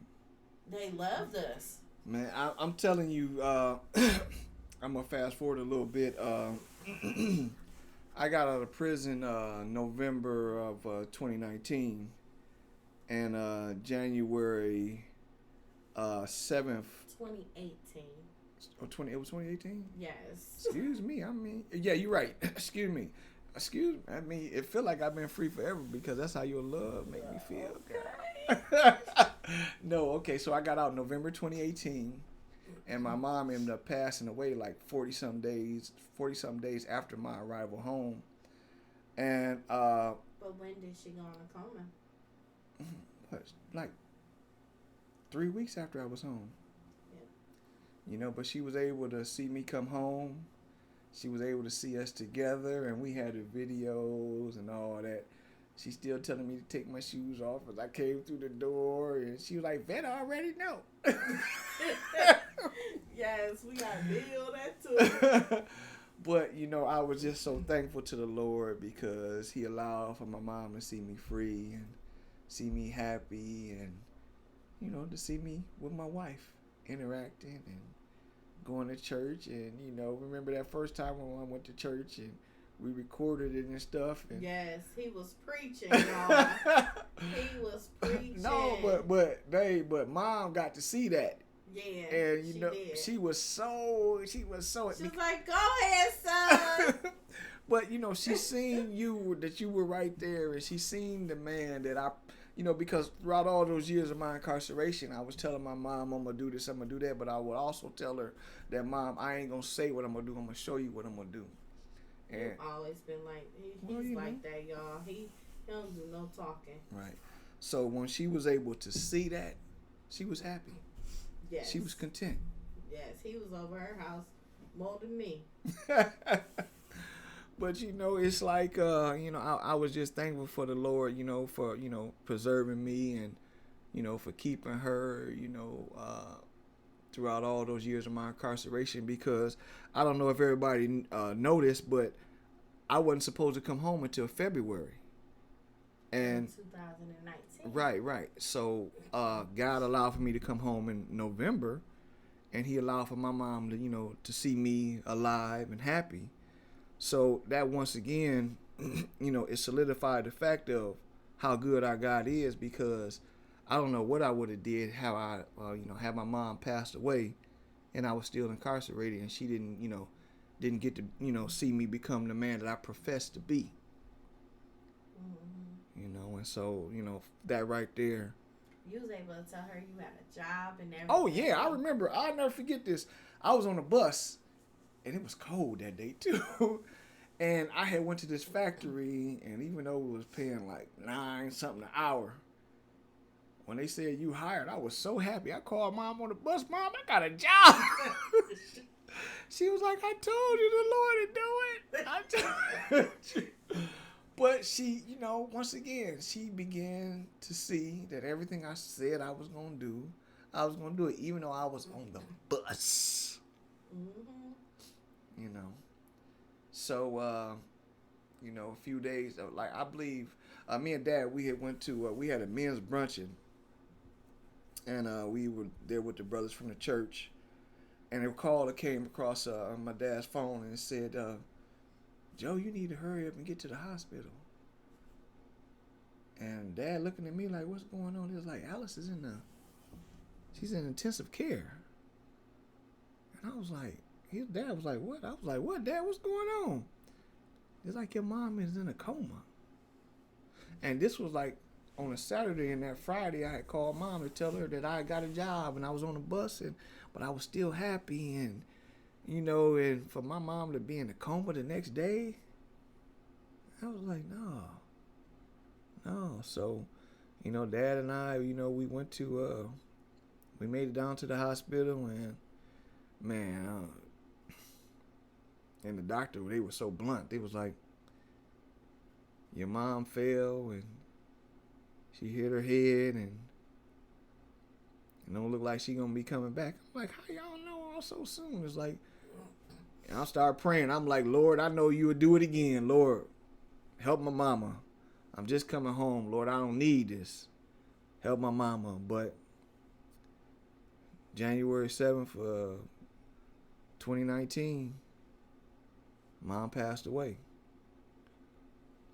Speaker 2: They loved us.
Speaker 3: Man, I'm telling you, I'm going to fast forward a little bit. I got out of prison November of 2019. And January 7th.
Speaker 2: 2018.
Speaker 3: Oh, it was 2018?
Speaker 2: Yes.
Speaker 3: Excuse me. I mean, yeah, you're right. Excuse me. I mean, it feel like I've been free forever because that's how your love make me feel. Okay. No, okay. So I got out November 2018, and my mom ended up passing away like 40-some days after my arrival home. And
Speaker 2: but when did she go in a coma?
Speaker 3: What, like 3 weeks after I was home.
Speaker 2: Yeah.
Speaker 3: You know, but she was able to see me come home. She was able to see us together, and we had the videos and all that. She's still telling me to take my shoes off as I came through the door, and she was like, "Vet, I already know."
Speaker 2: Yes, we got video that too.
Speaker 3: But, you know, I was just so thankful to the Lord because he allowed for my mom to see me free and see me happy and, you know, to see me with my wife interacting and going to church. And, you know, remember that first time when I went to church and we recorded it and stuff. And
Speaker 2: yes, he was preaching, y'all. He was preaching.
Speaker 3: No, but mom got to see that.
Speaker 2: Yeah,
Speaker 3: and you know
Speaker 2: did.
Speaker 3: she was so.
Speaker 2: She was like, "Go ahead, son."
Speaker 3: But you know, she seen that you were right there, and she seen the man that I, you know, because throughout all those years of my incarceration, I was telling my mom, "I'm gonna do this, I'm gonna do that," but I would also tell her that, "Mom, I ain't gonna say what I'm gonna do. I'm gonna show you what I'm gonna do." And
Speaker 2: You've always been like he's like that, y'all. He don't do no talking.
Speaker 3: Right. So when she was able to see that, she was happy.
Speaker 2: Yes.
Speaker 3: She was content.
Speaker 2: Yes, he was over her house more than me.
Speaker 3: But you know, it's like you know, I was just thankful for the Lord, you know, for, you know, preserving me and, you know, for keeping her, you know, throughout all those years of my incarceration, because I don't know if everybody noticed, but I wasn't supposed to come home until February. And
Speaker 2: 2019.
Speaker 3: Right. So God allowed for me to come home in November, and he allowed for my mom to, to see me alive and happy. So that once again, it solidified the fact of how good our God is, because I don't know what I would have did how I, had my mom passed away and I was still incarcerated and she didn't get to, see me become the man that I professed to be. Mm-hmm. And so, that right there.
Speaker 2: You was able to tell her you had a job and everything.
Speaker 3: Oh, yeah, I remember. I'll never forget this. I was on a bus, and it was cold that day, too. And I had went to this factory, and even though it was paying like $9-something an hour, when they said you hired, I was so happy. I called Mom on the bus. Mom, I got a job. She was like, I told you the Lord to do it. But she, once again, she began to see that everything I said I was going to do, I was going to do it, even though I was on the bus. Mm-hmm. So, a few days, like I believe, me and Dad, we had a men's bruncheon, and we were there with the brothers from the church, and a call that came across my dad's phone, and it said, Joe, you need to hurry up and get to the hospital. And Dad looking at me like, what's going on? He was like, Alice is she's in intensive care. And I was like, his dad was like, what? I was like, what, Dad? What's going on? It's like your mom is in a coma. And this was like on a Saturday, and that Friday I had called Mom to tell her that I got a job and I was on the bus, but I was still happy, and and for my mom to be in a coma the next day, I was like, no. So, Dad and I, we went to, we made it down to the hospital, and man, and the doctor, they were so blunt. They was like, your mom fell and she hit her head, and it don't look like she gonna be coming back. I'm like, how y'all know all so soon? It's like, and I'll start praying. I'm like, Lord, I know you would do it again. Lord, help my mama. I'm just coming home. Lord, I don't need this. Help my mama. But January 7th, 2019, Mom passed away.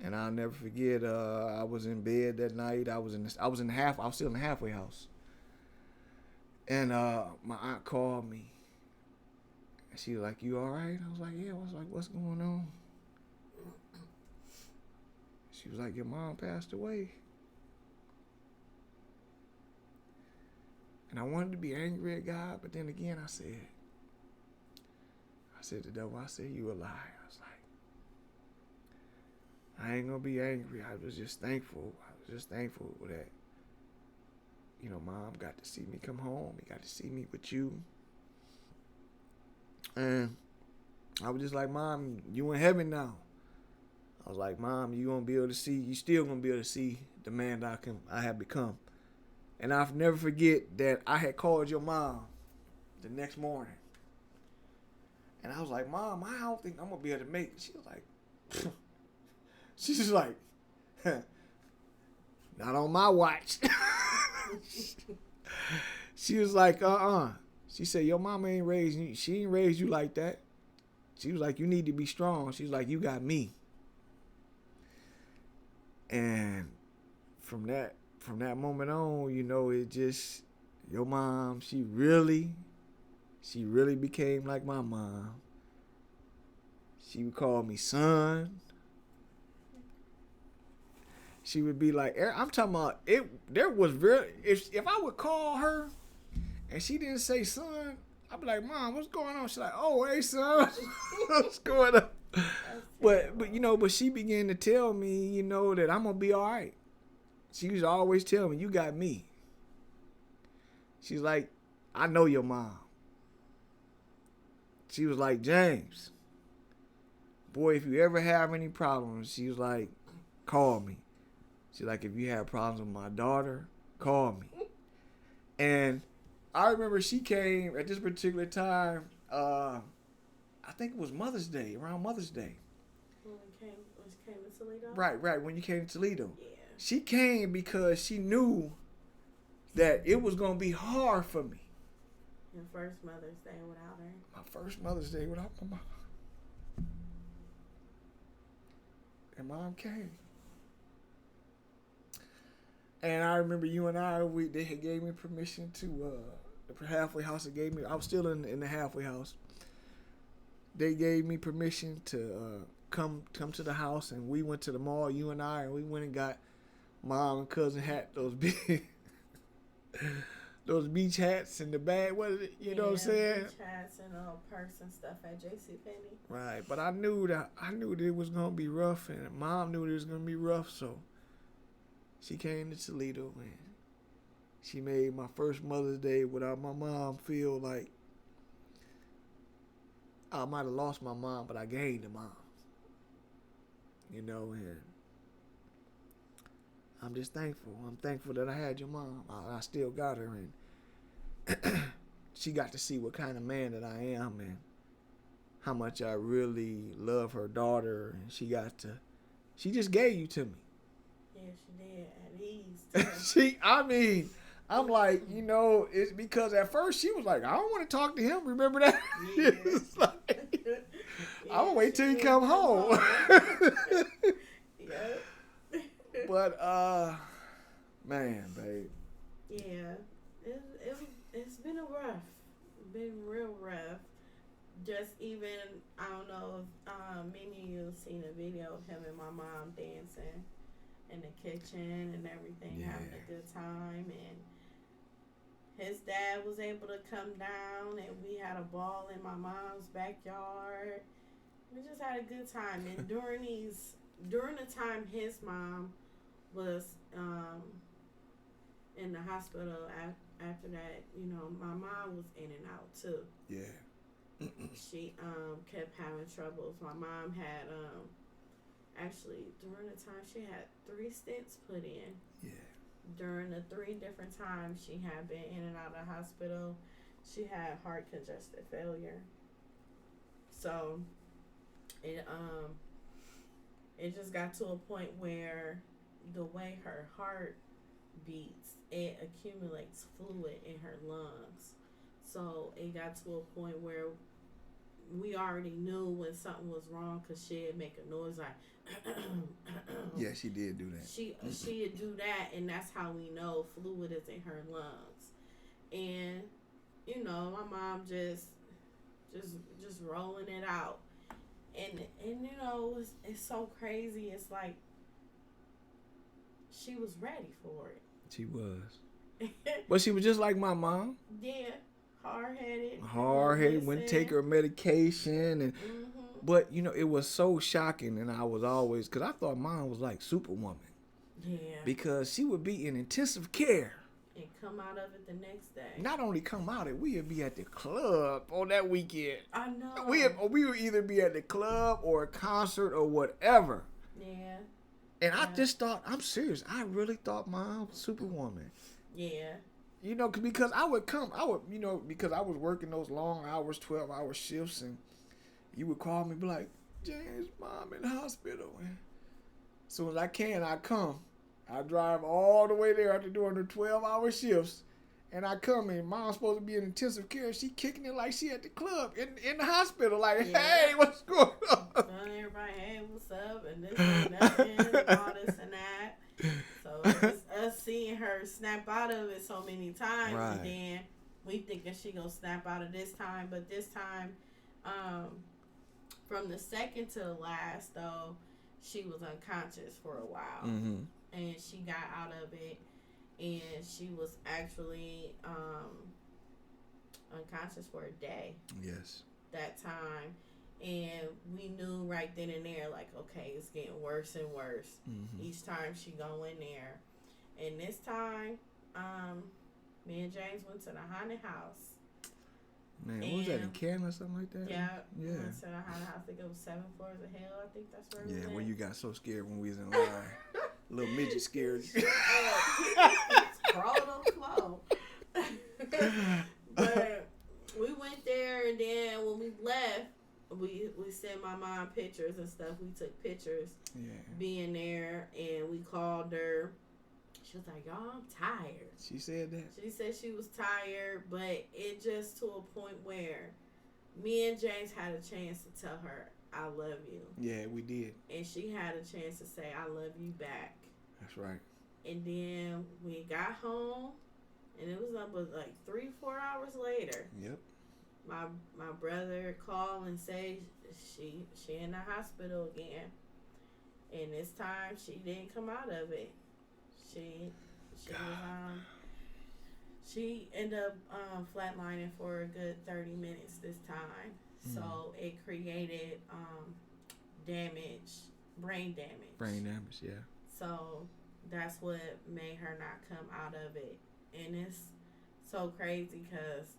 Speaker 3: And I'll never forget, I was in bed that night. I was still in the halfway house. And my aunt called me. And she was like, you all right? I was like, yeah. I was like, what's going on? She was like, your mom passed away. And I wanted to be angry at God, but then again I said to the devil, I said, you a lie. I was like, I ain't gonna be angry. I was just thankful. That, Mom got to see me come home. He got to see me with you. And I was just like, Mom, you in heaven now. I was like, Mom, you still gonna be able to see the man that I have become. And I'll never forget that I had called your mom the next morning. And I was like, Mom, I don't think I'm gonna be able to make it. She's just like, not on my watch. She was like, She said, your mama ain't raised you. She ain't raised you like that. She was like, you need to be strong. She was like, you got me. And from that moment on, it just, your mom, she really became like my mom. She would call me son. She would be like, I'm talking about it. There was if I would call her and she didn't say son, I'd be like, Mom, what's going on? She's like, oh, hey son, what's going on? But she began to tell me, that I'm gonna be all right. She used to always tell me, you got me. She's like, I know your mom. She was like, James, boy, if you ever have any problems, she was like, call me. She's like, if you have problems with my daughter, call me. And I remember she came at this particular time, I think it was Mother's Day, around Mother's Day.
Speaker 2: When you came to Toledo?
Speaker 3: Right, when you came to Toledo.
Speaker 2: Yeah.
Speaker 3: She came because she knew that it was going to be hard for me.
Speaker 2: Your first Mother's Day without her.
Speaker 3: My first Mother's Day without my mom. And Mom came. And I remember you and I, they had gave me permission to the halfway house. They gave me. I was still in the halfway house. They gave me permission to come to the house, and we went to the mall. You and I, and we went and got Mom and cousin hat, those big, those beach hats and the bag. What is it? You know what I'm saying?
Speaker 2: Beach hats and purse and stuff at JCPenney.
Speaker 3: Right, but I knew that it was gonna be rough, and Mom knew it was gonna be rough, so she came to Toledo, and she made my first Mother's Day without my mom feel like I might have lost my mom, but I gained a mom. You know, and I'm just thankful. I'm thankful that I had your mom. I still got her, and she got to see what kind of man that I am and how much I really love her daughter. And she just gave you to me.
Speaker 2: Yeah, she did. At ease.
Speaker 3: I'm like, you know, it's because at first she was like, I don't want to talk to him. Remember that?
Speaker 2: Yeah.
Speaker 3: It's like, I'm going to wait till he come home.
Speaker 2: Yep.
Speaker 3: But, man, babe.
Speaker 2: Yeah. It's been been real rough. Just even, I don't know if many of you have seen a video of him and my mom dancing in the kitchen and everything, having a good time, and his dad was able to come down, and we had a ball in my mom's backyard. We just had a good time, and during the time his mom was in the hospital after that, you know, my mom was in and out too.
Speaker 3: Yeah.
Speaker 2: She kept having troubles. My mom had actually during the time she had 3 stents put in.
Speaker 3: Yeah.
Speaker 2: During the 3 different times she had been in and out of the hospital, she had heart congestive failure. So it just got to a point where the way her heart beats, it accumulates fluid in her lungs. So it got to a point where we already knew when something was wrong, because she'd make a noise like
Speaker 3: yeah, she did do that.
Speaker 2: She'd do that, and that's how we know fluid is in her lungs. And you know, my mom just rolling it out, and you know, it's so crazy. It's like she was ready for it.
Speaker 3: She was. But she was just like my mom.
Speaker 2: Yeah. Hard-headed,
Speaker 3: wouldn't take her medication, and but you know, it was so shocking, and I was always, because I thought Mom was like Superwoman.
Speaker 2: Yeah.
Speaker 3: Because she would be in intensive care
Speaker 2: and come out of it the next day.
Speaker 3: Not only come out of it, we would be at the club on that weekend.
Speaker 2: I know.
Speaker 3: We would either be at the club or a concert or whatever.
Speaker 2: Yeah.
Speaker 3: And I just thought, I'm serious, I really thought Mom was Superwoman.
Speaker 2: Yeah.
Speaker 3: You know, because you know, because I was working those long hours, 12-hour shifts, and you would call me and be like, James, Mom in the hospital. And as soon as I come. I drive all the way there after doing the 12-hour shifts, and I come in. Mom's supposed to be in intensive care. She kicking it like she at the club in the hospital. Like, hey, what's going on?
Speaker 2: Telling everybody, hey, what's up? And this and nothing, and all this and that. So it's us seeing her snap out of it so many times, right. And then we thinking she gonna snap out of this time, but this time, from the second to the last though, she was unconscious for a while, and she got out of it, and she was actually unconscious for a day.
Speaker 3: Yes.
Speaker 2: That time. And we knew right then and there, like, okay, it's getting worse and worse. Each time she go in there. And this time, me and James went to the haunted house.
Speaker 3: Man, what was that, in Canada or something like that?
Speaker 2: Yeah. We went to the haunted house. I think it was 7 Floors of Hell. I think that's where we went.
Speaker 3: Yeah, where you got so scared when we was in line. Little midget scared you.
Speaker 2: Crawled on the floor. But we went there, and then when we left, we sent my mom pictures and stuff. We took pictures being there, and we called her. She was like, y'all, I'm tired.
Speaker 3: She said that?
Speaker 2: She said she was tired, but it just to a point where me and James had a chance to tell her, I love you.
Speaker 3: Yeah, we did.
Speaker 2: And she had a chance to say, I love you back.
Speaker 3: That's right.
Speaker 2: And then we got home, and it was like 3-4 hours later.
Speaker 3: Yep.
Speaker 2: My brother called and say she in the hospital again. And this time she didn't come out of it. She ended up flatlining for a good 30 minutes this time. So it created brain damage.
Speaker 3: Brain damage, yeah.
Speaker 2: So that's what made her not come out of it. And it's so crazy because,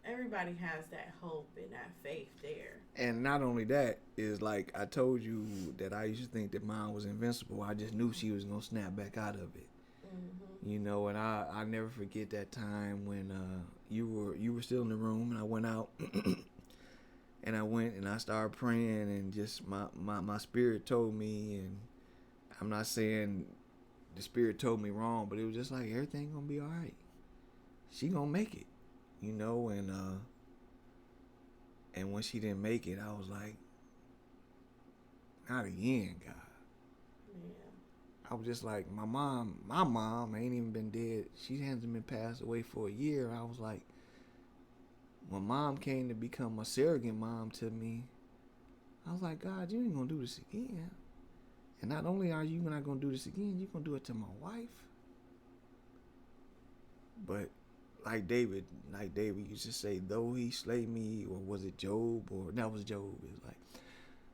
Speaker 2: everybody has that hope and that faith there.
Speaker 3: And not only that, is like I told you that I used to think that mine was invincible. I just knew she was going to snap back out of it. Mm-hmm. And I never forget that time when you were still in the room, and I went out and I went and I started praying, and just my spirit told me, and I'm not saying the spirit told me wrong, but it was just like, everything gonna be all right. She gonna make it, and when she didn't make it, I was like, not again, God. Yeah. I was just like, my mom ain't even been dead. She hasn't been passed away for a year. I was like, when mom came to become a surrogate mom to me, I was like, God, you ain't gonna do this again. And not only are you not gonna do this again, you're gonna do it to my wife. But like David used to say, though he slay me, or was it Job? Or that was Job. It was like,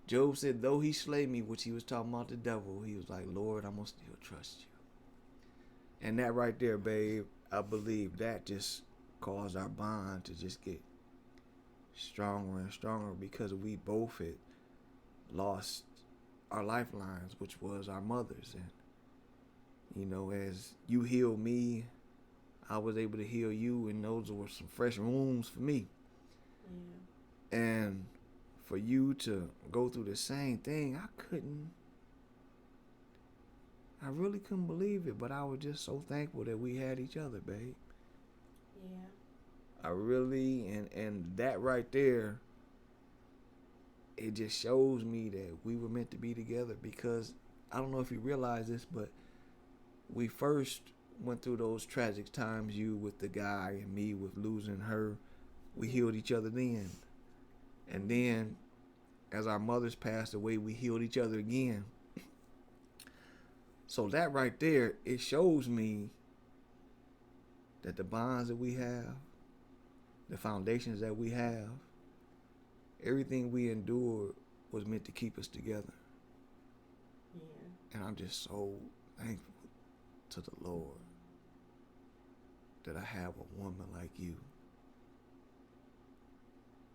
Speaker 3: Job said, though he slay me, which he was talking about the devil, he was like, Lord, I'm gonna still trust you. And that right there, babe, I believe that just caused our bond to just get stronger and stronger, because we both had lost our lifelines, which was our mothers. And as you healed me, I was able to heal you, and those were some fresh wounds for me. Yeah. And for you to go through the same thing, I really couldn't believe it, but I was just so thankful that we had each other, babe. Yeah. I really, and that right there, it just shows me that we were meant to be together, because I don't know if you realize this, but we first went through those tragic times, you with the guy and me with losing her. We healed each other then. And then as our mothers passed away, we healed each other again. So that right there, it shows me that the bonds that we have, the foundations that we have, everything we endured was meant to keep us together. Yeah. And I'm just so thankful to the Lord that I have a woman like you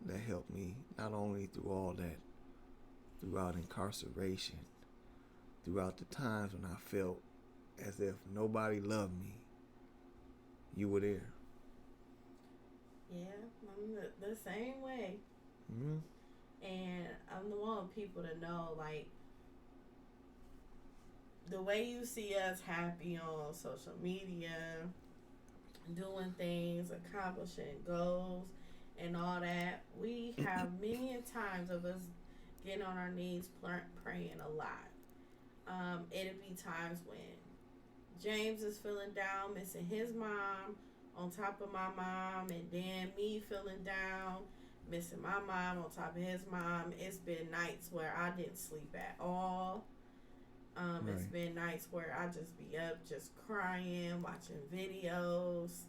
Speaker 3: that helped me not only through all that, throughout incarceration, throughout the times when I felt as if nobody loved me. You were there.
Speaker 2: Yeah, I'm the same way. Mm-hmm. And I'm the one people to know, like, the way you see us happy on social media, doing things, accomplishing goals, and all that, we have many times of us getting on our knees praying a lot. It'd be times when James is feeling down, missing his mom, on top of my mom, and then me feeling down, missing my mom on top of his mom. It's been nights where I didn't sleep at all. Right. It's been nights where I just be up just crying, watching videos,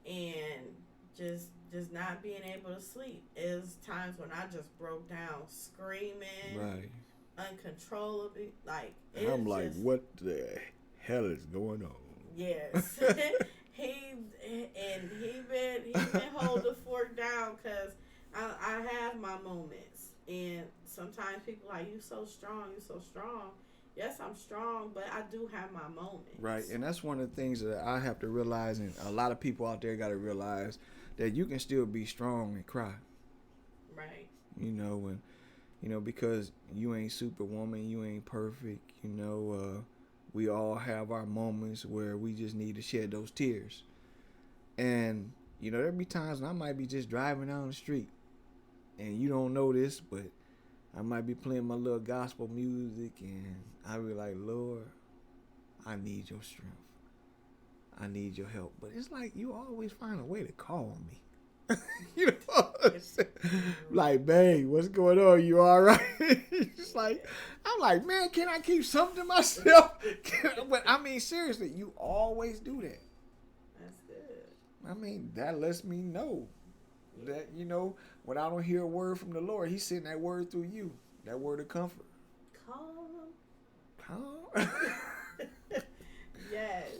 Speaker 2: and just not being able to sleep. It was times when I just broke down screaming, right, uncontrollably. Like,
Speaker 3: I'm like, what the hell is going on?
Speaker 2: Yes. He been holding the fork down, because I have my moments, and sometimes people are like, you so strong. Yes, I'm strong, but I do have my moments.
Speaker 3: Right, and that's one of the things that I have to realize, and a lot of people out there got to realize, that you can still be strong and cry. Right. Because you ain't Superwoman, you ain't perfect. We all have our moments where we just need to shed those tears. And, there'll be times when I might be just driving down the street and you don't know this, but I might be playing my little gospel music and I'll be like, Lord, I need your strength. I need your help. But it's like you always find a way to call me. You know what I'm saying? Like, babe, what's going on? You all right? It's like, I'm like, man, can I keep something to myself? But I mean, seriously, you always do that.
Speaker 2: That's good.
Speaker 3: I mean, that lets me know that, when I don't hear a word from the Lord, he's sending that word through you, that word of comfort.
Speaker 2: Call
Speaker 3: Call?
Speaker 2: Yes.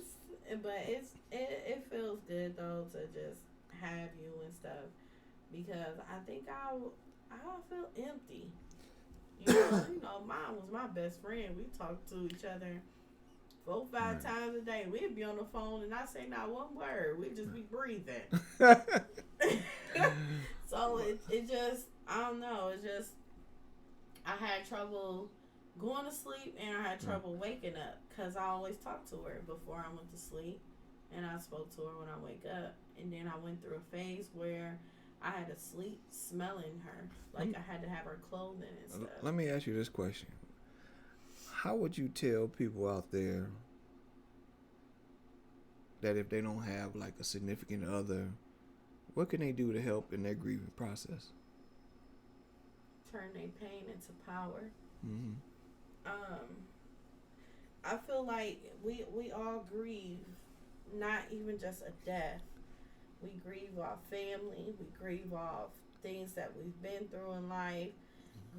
Speaker 2: But it feels good, though, to just have you and stuff, because I think I'll feel empty. Mine was my best friend. We talked to each other 4-5 times a day. We'd be on the phone and not say not one word. We'd just be breathing. So it just, I don't know. It just, I had trouble going to sleep and I had trouble waking up because I always talked to her before I went to sleep, and I spoke to her when I wake up. And then I went through a phase where I had to sleep smelling her. Like I had to have her clothing and stuff.
Speaker 3: Let me ask you this question. How would you tell people out there that if they don't have like a significant other, what can they do to help in their grieving process?
Speaker 2: Turn their pain into power.
Speaker 3: Mm-hmm.
Speaker 2: I feel like we all grieve, not even just a death. We grieve off family. We grieve off things that we've been through in life.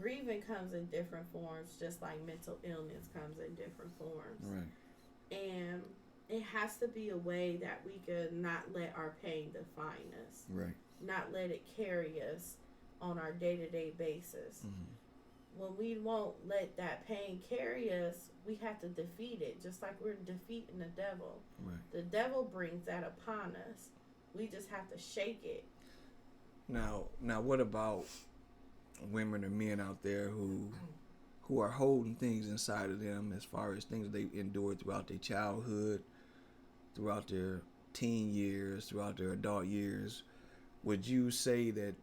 Speaker 2: Grieving comes in different forms, just like mental illness comes in different forms.
Speaker 3: Right.
Speaker 2: And it has to be a way that we could not let our pain define us.
Speaker 3: Right.
Speaker 2: Not let it carry us on our day-to-day basis.
Speaker 3: Mm-hmm.
Speaker 2: When we won't let that pain carry us, we have to defeat it, just like we're defeating the devil.
Speaker 3: Right.
Speaker 2: The devil brings that upon us. We just have to shake it.
Speaker 3: Now, what about women or men out there who are holding things inside of them as far as things they endured throughout their childhood, throughout their teen years, throughout their adult years? Would you say that,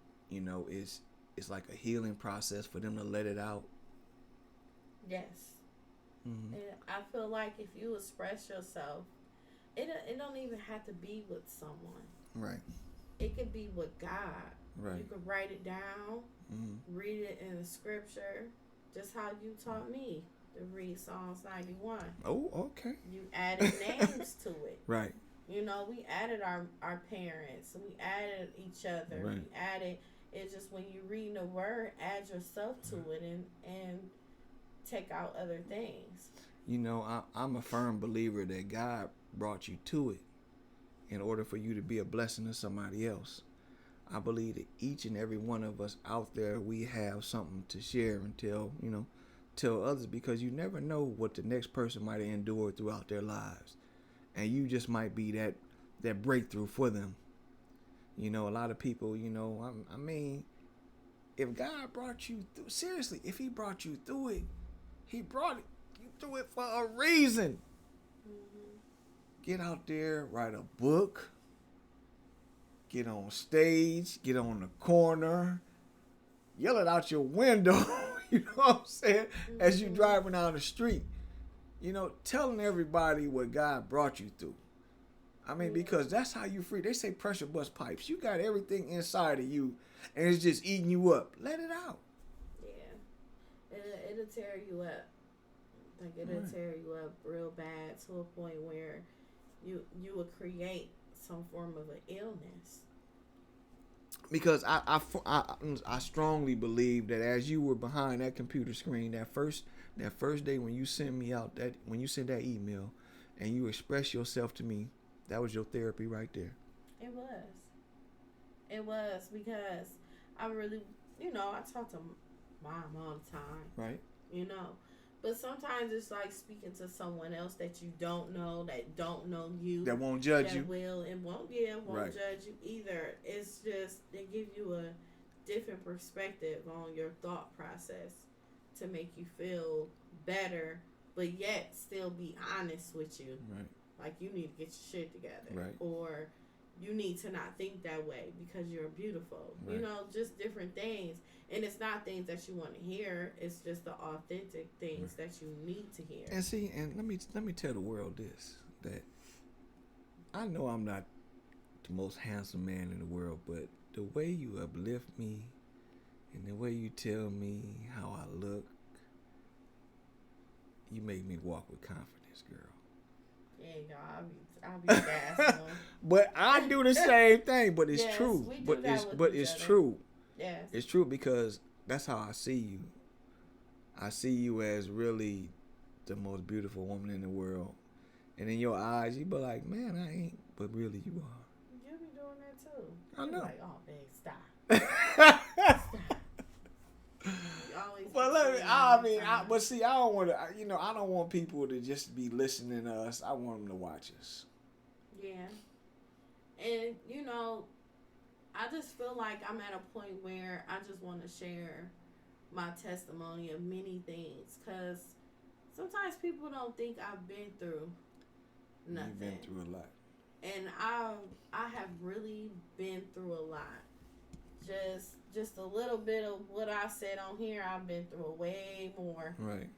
Speaker 3: it's like a healing process for them to let it out?
Speaker 2: Yes.
Speaker 3: Mm-hmm.
Speaker 2: And I feel like if you express yourself, it don't even have to be with someone.
Speaker 3: Right.
Speaker 2: It could be with God.
Speaker 3: Right.
Speaker 2: You could write it down, read it in the scripture, just how you taught me to read Psalms 91.
Speaker 3: Oh, okay.
Speaker 2: You added names to it.
Speaker 3: Right.
Speaker 2: We added our parents. We added each other.
Speaker 3: Right.
Speaker 2: We added, it's just when you read the word, add yourself to it and take out other things.
Speaker 3: I'm a firm believer that God brought you to it in order for you to be a blessing to somebody else. I believe that each and every one of us out there, we have something to share and tell others, because you never know what the next person might have endured throughout their lives. And you just might be that breakthrough for them. A lot of people, I mean, if God brought you through, seriously, if he brought you through it, he brought you through it for a reason. Mm-hmm. Get out there, write a book, get on stage, get on the corner, yell it out your window, you know what I'm saying, as you driving down the street. Telling everybody what God brought you through. I mean, because that's how you free. They say pressure bust pipes. You got everything inside of you, and it's just eating you up. Let it out.
Speaker 2: Yeah. It'll tear you up. Like, it'll tear you up real bad to a point where you will create some form of an illness.
Speaker 3: Because I strongly believe that as you were behind that computer screen, that first day when you sent me out when you sent that email and you expressed yourself to me, that was your therapy right there.
Speaker 2: It was because I really, I talk to mom all the time.
Speaker 3: Right.
Speaker 2: But sometimes it's like speaking to someone else that you don't know, that don't know you.
Speaker 3: That won't judge you.
Speaker 2: That will and won't judge you either. It's just, they give you a different perspective on your thought process to make you feel better but yet still be honest with you.
Speaker 3: Right.
Speaker 2: Like, you need to get your shit together.
Speaker 3: Right.
Speaker 2: Or you need to not think that way because you're beautiful.
Speaker 3: Right.
Speaker 2: You know, just different things. And it's not things that you want to hear. It's just the authentic things that you need to hear.
Speaker 3: And see, and let me tell the world this, that I know I'm not the most handsome man in the world, but the way you uplift me and the way you tell me how I look, you make me walk with confidence, girl.
Speaker 2: Yeah, you know, I'll be gassing.
Speaker 3: But I do the same thing, but it's
Speaker 2: yes,
Speaker 3: true.
Speaker 2: We do
Speaker 3: But
Speaker 2: that
Speaker 3: it's
Speaker 2: with
Speaker 3: but
Speaker 2: each
Speaker 3: it's
Speaker 2: other.
Speaker 3: true.
Speaker 2: Yes.
Speaker 3: It's true because that's how I see you. I see you as really the most beautiful woman in the world. And in your eyes, you be like, man, I ain't. But really, you are.
Speaker 2: You be doing that too.
Speaker 3: I know.
Speaker 2: Like, oh, babe, stop. Stop. You always
Speaker 3: But
Speaker 2: be
Speaker 3: let me,
Speaker 2: saying
Speaker 3: I
Speaker 2: that
Speaker 3: mean,
Speaker 2: time.
Speaker 3: but see, I don't want to, I don't want people to just be listening to us. I want them to watch us.
Speaker 2: Yeah. And, you know, I just feel like I'm at a point where I just want to share my testimony of many things. Because sometimes people don't think I've been through nothing.
Speaker 3: You've been through a lot.
Speaker 2: And I have really been through a lot. Just a little bit of what I said on here, I've been through way more.
Speaker 3: Right.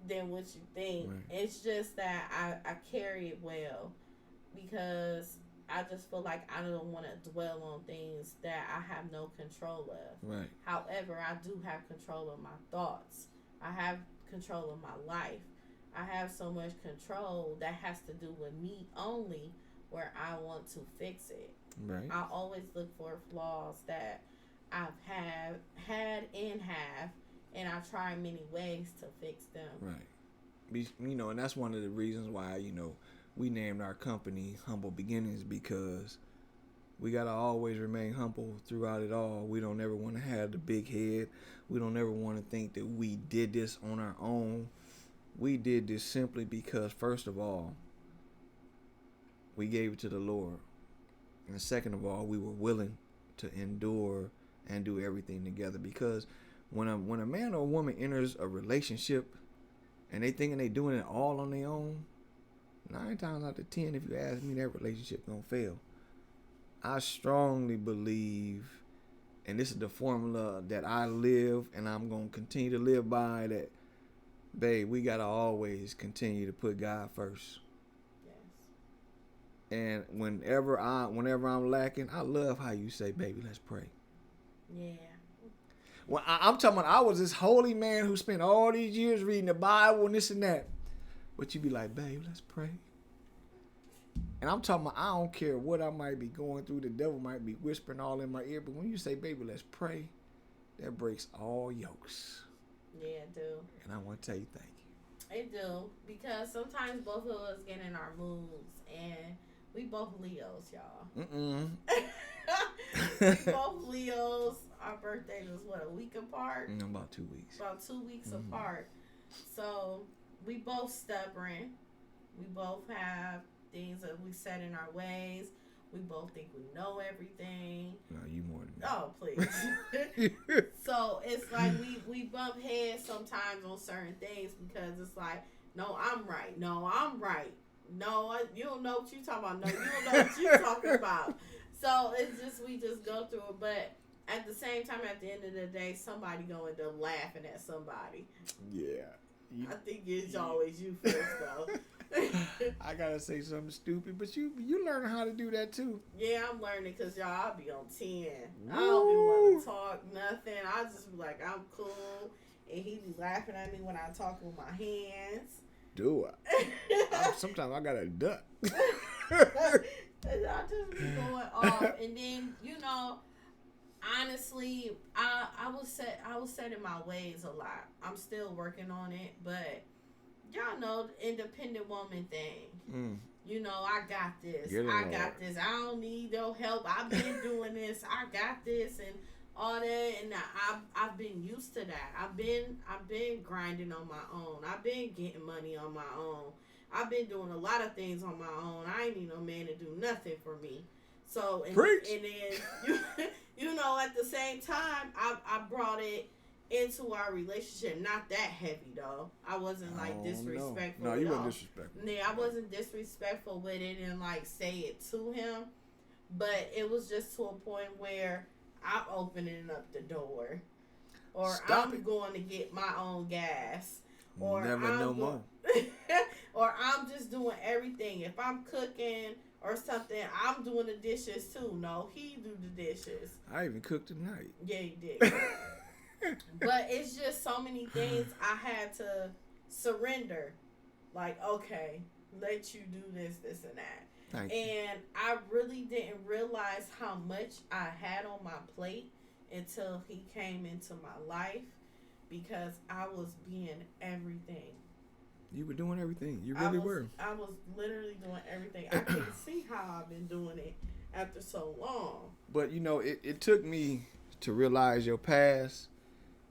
Speaker 2: than what you think.
Speaker 3: Right.
Speaker 2: It's just that I carry it well because I just feel like I don't want to dwell on things that I have no control of.
Speaker 3: Right.
Speaker 2: However, I do have control of my thoughts. I have control of my life. I have so much control that has to do with me only, where I want to fix it.
Speaker 3: Right.
Speaker 2: I always look for flaws that I've had and have, and I try many ways to fix them.
Speaker 3: Right. You know, and that's one of the reasons why, you know, we named our company Humble Beginnings, because we got to always remain humble throughout it all. We don't ever want to have the big head. We don't ever want to think that we did this on our own. We did this simply because, first of all, we gave it to the Lord. And second of all, we were willing to endure and do everything together. Because when a man or a woman enters a relationship and they thinking they doing it all on their own, 9 times out of 10, if you ask me, that relationship gonna fail. I strongly believe, and this is the formula that I live and I'm gonna continue to live by, that, babe, we gotta always continue to put God first. And whenever I'm lacking, I love how you say, baby, let's pray.
Speaker 2: Yeah.
Speaker 3: Well, I'm talking about, I was this holy man who spent all these years reading the Bible and this and that. But you be like, babe, let's pray. And I'm talking about, I don't care what I might be going through. The devil might be whispering all in my ear. But when you say, baby, let's pray, that breaks all yokes.
Speaker 2: Yeah, it do.
Speaker 3: And I want to tell you thank you.
Speaker 2: It do. Because sometimes both of us get in our moods, and we both Leos, y'all. We both Leos. Our birthday was, a week apart?
Speaker 3: About 2 weeks.
Speaker 2: About 2 weeks apart. So, we both stubborn. We both have things that we set in our ways. We both think we know everything.
Speaker 3: No, you more than that.
Speaker 2: Oh, please. So, it's like we bump heads sometimes on certain things because it's like, no, I'm right. No, I'm right. No, you don't know what you're talking about. No, you don't know what you're talking about. So, it's just, we just go through it. But at the same time, at the end of the day, somebody gonna end up laughing at somebody.
Speaker 3: Yeah.
Speaker 2: I think it's always you first, though.
Speaker 3: I gotta say something stupid, but you learn how to do that too.
Speaker 2: Yeah, I'm learning because y'all, I'll be on 10. I don't be want to talk nothing. I just be like, I'm cool, and he be laughing at me when I talk with my hands.
Speaker 3: Do I? Sometimes I gotta duck.
Speaker 2: I just be going off, and then honestly, I was set in my ways a lot. I'm still working on it, but y'all know the independent woman thing. I got this. I got this. I don't need no help. I've been doing this. I got this and all that, and I've been used to that. I've been grinding on my own. I've been getting money on my own. I've been doing a lot of things on my own. I ain't need no man to do nothing for me. So and then at the same time, I brought it into our relationship. Not that heavy though. I wasn't like disrespectful.
Speaker 3: No, you weren't disrespectful.
Speaker 2: Yeah, I wasn't disrespectful with it and like say it to him, but it was just to a point where I'm opening up the door, or I'm going to get my own gas, or
Speaker 3: never no more.
Speaker 2: or I'm just doing everything. If I'm cooking or something, I'm doing the dishes too. No, he do the dishes.
Speaker 3: I even cooked tonight.
Speaker 2: Yeah, you did. But it's just so many things I had to surrender. Like, okay, let you do this, this, and that.
Speaker 3: Thank
Speaker 2: and
Speaker 3: you.
Speaker 2: I really didn't realize how much I had on my plate until he came into my life, because I was being everything.
Speaker 3: You were doing everything. You really were.
Speaker 2: I was literally doing everything. I couldn't see how I've been doing it after so long.
Speaker 3: But, you know, it took me to realize your past,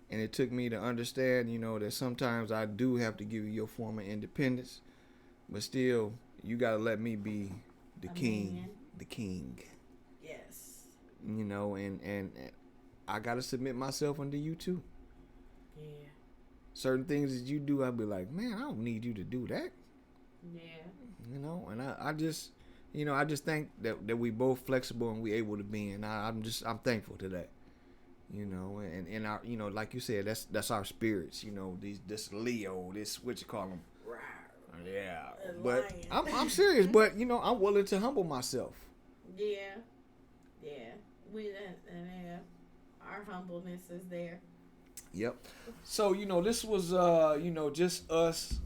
Speaker 3: and it took me to understand, you know, that sometimes I do have to give you your form of independence, but still, you got to let me be the king.
Speaker 2: Man.
Speaker 3: The king.
Speaker 2: Yes.
Speaker 3: You know, and I got to submit myself under you, too.
Speaker 2: Yeah.
Speaker 3: Certain things that you do, I'll be like, man, I don't need you to do that.
Speaker 2: Yeah.
Speaker 3: You know, and I just, you know, I just think that we both flexible and we able to be, and I'm thankful to that. You know, and our, you know, like you said, that's our spirits. You know, this Leo, this what you call them. Yeah, but I'm serious. But you know, I'm willing to humble myself.
Speaker 2: Yeah, we and our humbleness is there.
Speaker 3: Yep. So you know, this was you know, just us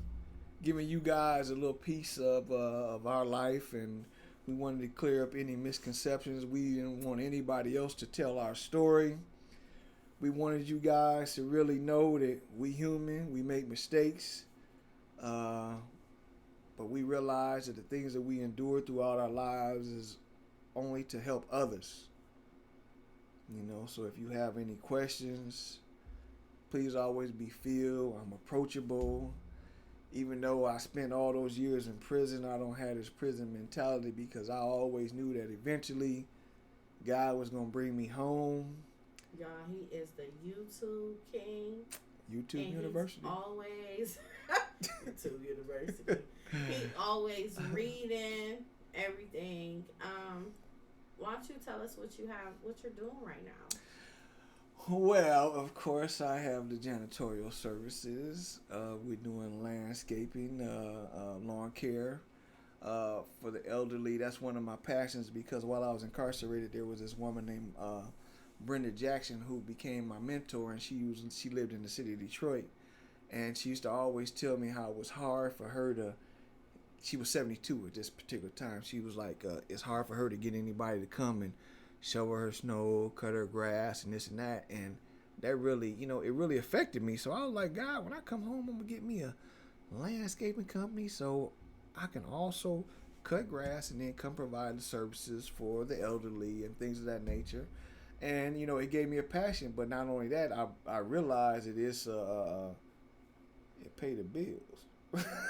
Speaker 3: giving you guys a little piece of our life, and we wanted to clear up any misconceptions. We didn't want anybody else to tell our story. We wanted you guys to really know that we human, we make mistakes, but we realize that the things that we endure throughout our lives is only to help others. You know, so if you have any questions, please always be Phil. I'm approachable. Even though I spent all those years in prison, I don't have this prison mentality, because I always knew that eventually God was going to bring me home.
Speaker 2: Y'all, he is the YouTube king.
Speaker 3: YouTube
Speaker 2: and
Speaker 3: University.
Speaker 2: He's always YouTube University. He always reading everything. Why don't you tell us what you're doing right now?
Speaker 3: Well, of course, I have the janitorial services. We're doing landscaping, lawn care for the elderly. That's one of my passions, because while I was incarcerated, there was this woman named Brenda Jackson who became my mentor, and she lived in the city of Detroit, and she used to always tell me how it was hard for her to. She was 72 at this particular time. She was like, it's hard for her to get anybody to come and shovel her snow, cut her grass, and this and that, and that really, you know, it really affected me. So I was like, God, when I come home, I'm gonna get me a landscaping company so I can also cut grass and then come provide the services for the elderly and things of that nature. And, you know, it gave me a passion. But not only that, I realized it is, it paid the bills.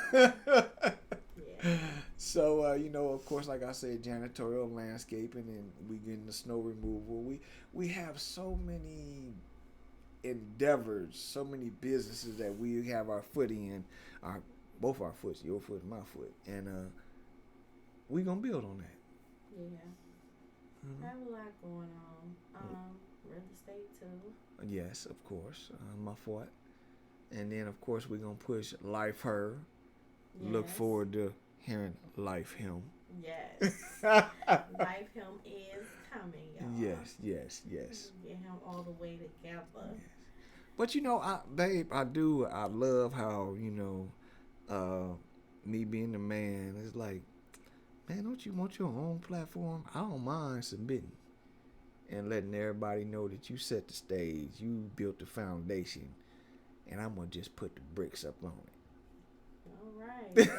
Speaker 2: Yeah.
Speaker 3: So, you know, of course, like I said, janitorial, landscaping, and we getting the snow removal. We have so many endeavors, so many businesses that we have our foot in, both our foots, your foot and my foot. And we going to build on that.
Speaker 2: Yeah. I have a lot going on. Real estate too.
Speaker 3: Yes, of course. My fault. And then, of course, we're going to push Life Her. Yes. Look forward to hearing Life Him.
Speaker 2: Yes. Life Him is coming, y'all.
Speaker 3: Yes.
Speaker 2: Get him all the way together. Yes.
Speaker 3: But, you know, I love how, you know, me being the man, it's like, man, don't you want your own platform? I don't mind submitting and letting everybody know that you set the stage, you built the foundation, and I'm going to just put the bricks up on it.
Speaker 2: All right.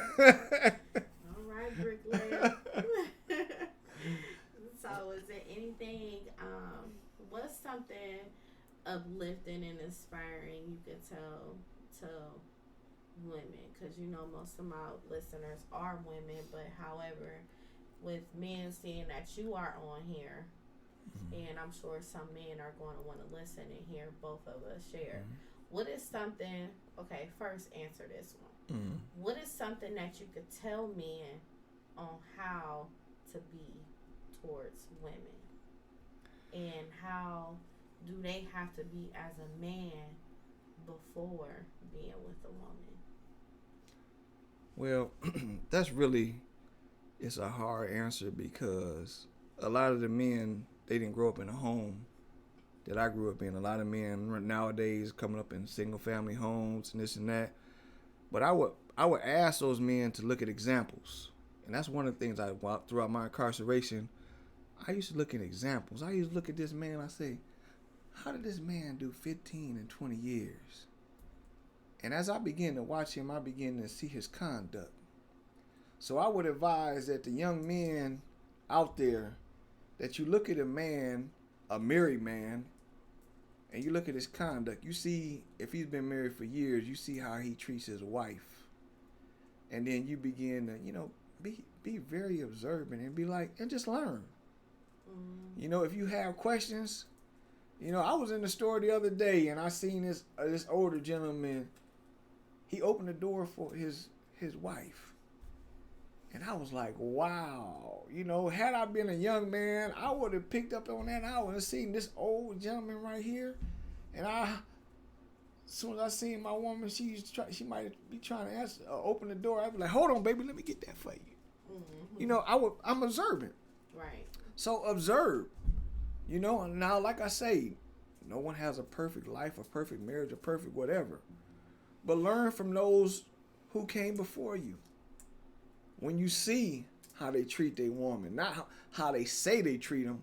Speaker 2: All right, bricklayer. So is there anything, what's something uplifting and inspiring you could tell women? Because, you know, most of my listeners are women, but however, with men seeing that you are on here, and I'm sure some men are going to want to listen and hear both of us share. What is something, okay, first answer this one. What is something that you could tell men on how to be towards women? And how do they have to be as a man before being with a woman?
Speaker 3: Well, that's really, it's a hard answer because a lot of the men, they didn't grow up in a home that I grew up in. A lot of men nowadays coming up in single family homes and this and that. But I would ask those men to look at examples. And that's one of the things throughout my incarceration, I used to look at examples. I used to look at this man, I say, how did this man do 15 and 20 years? And as I begin to watch him, I begin to see his conduct. So I would advise that the young men out there, that you look at a man, a married man, and you look at his conduct. You see, if he's been married for years, you see how he treats his wife. And then you begin to, be very observant and be like, and just learn. If you have questions, I was in the store the other day and I seen this older gentleman. He opened the door for his wife. And I was like, wow. Had I been a young man, I would have picked up on that. I would have seen this old gentleman right here. And as soon as I seen my woman, she might be trying to open the door. I'd be like, hold on, baby, let me get that for you. I'm observant.
Speaker 2: Right.
Speaker 3: So observe. And now, like I say, no one has a perfect life, a perfect marriage, a perfect whatever. But learn from those who came before you. When you see how they treat their woman, not how they say they treat them,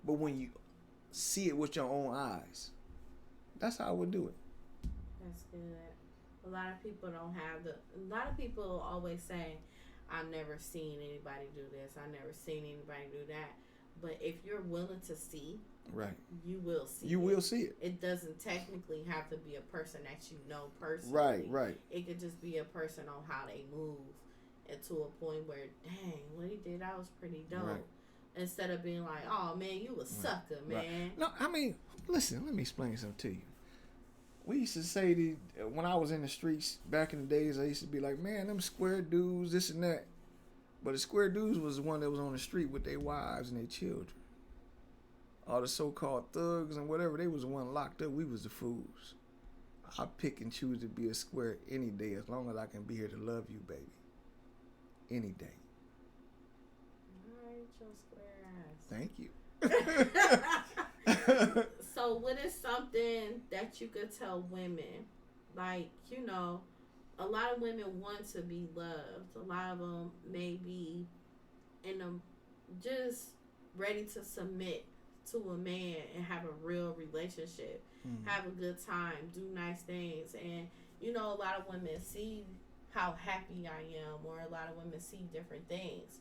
Speaker 3: but when you see it with your own eyes. That's how I would do it.
Speaker 2: That's good. A lot of people always say, I've never seen anybody do this. I've never seen anybody do that. But if you're willing to see,
Speaker 3: right,
Speaker 2: you will see.
Speaker 3: You will see it.
Speaker 2: It doesn't technically have to be a person that you know personally.
Speaker 3: Right.
Speaker 2: It could just be a person on how they move, and to a point where, dang, what he did, that was pretty dope.
Speaker 3: Right.
Speaker 2: Instead of being like, oh man, you a sucker, man.
Speaker 3: Right. No, I mean, listen, let me explain something to you. We used to say when I was in the streets back in the days, I used to be like, man, them square dudes, this and that. But the square dudes was the one that was on the street with their wives and their children. All the so-called thugs and whatever, they was the one locked up. We was the fools. I pick and choose to be a square any day as long as I can be here to love you, baby. Any day.
Speaker 2: All right, your square ass.
Speaker 3: Thank you.
Speaker 2: So what is something that you could tell women? Like, a lot of women want to be loved. A lot of them may be just ready to submit to a man and have a real relationship, have a good time, do nice things. And, a lot of women see how happy I am, or a lot of women see different things.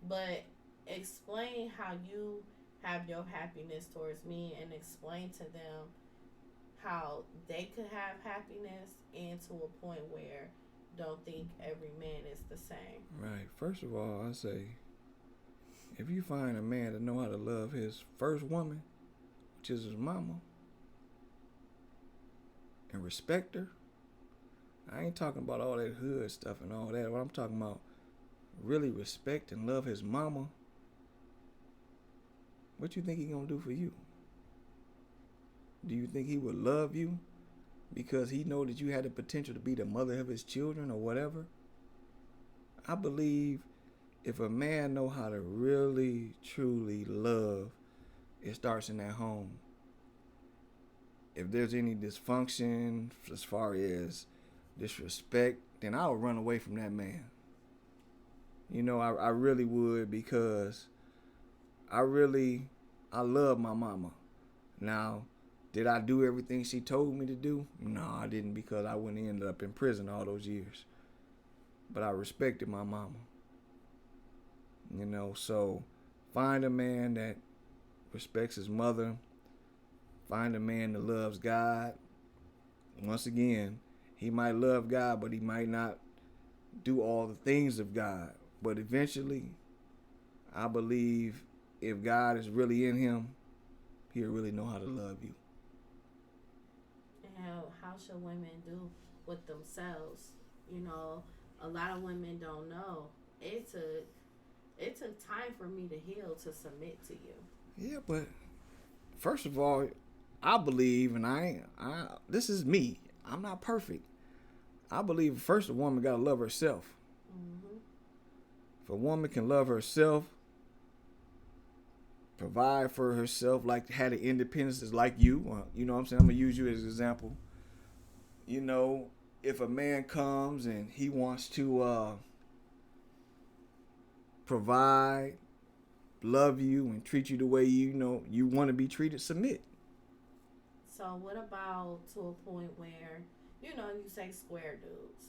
Speaker 2: But explain how you have your happiness towards me, and explain to them how they could have happiness, and to a point where don't think every man is the same.
Speaker 3: Right. First of all, I say, if you find a man that know how to love his first woman, which is his mama, and respect her, I ain't talking about all that hood stuff and all that. What I'm talking about, really respect and love his mama. What you think he gonna do for you? Do you think he would love you because he know that you had the potential to be the mother of his children or whatever? I believe if a man know how to really, truly love, it starts in that home. If there's any dysfunction as far as disrespect, then I would run away from that man. I really would, because I love my mama. Now, did I do everything she told me to do? No, I didn't, because I wouldn't end up in prison all those years. But I respected my mama. So find a man that respects his mother. Find a man that loves God. Once again, he might love God, but he might not do all the things of God. But eventually, I believe if God is really in him, he'll really know how to love you.
Speaker 2: And how should women do with themselves? You know, a lot of women don't know. It took time for me to heal to submit to you.
Speaker 3: Yeah, but first of all, I believe, and I this is me. I'm not perfect. I believe first a woman gotta love herself.
Speaker 2: Mm-hmm.
Speaker 3: If a woman can love herself, provide for herself, like had the independence is like you. You know what I'm saying? I'm gonna use you as an example. You know, if a man comes and he wants to provide, love you, and treat you the way you know you want to be treated, submit.
Speaker 2: So what about to a point where, you know, you say square dudes?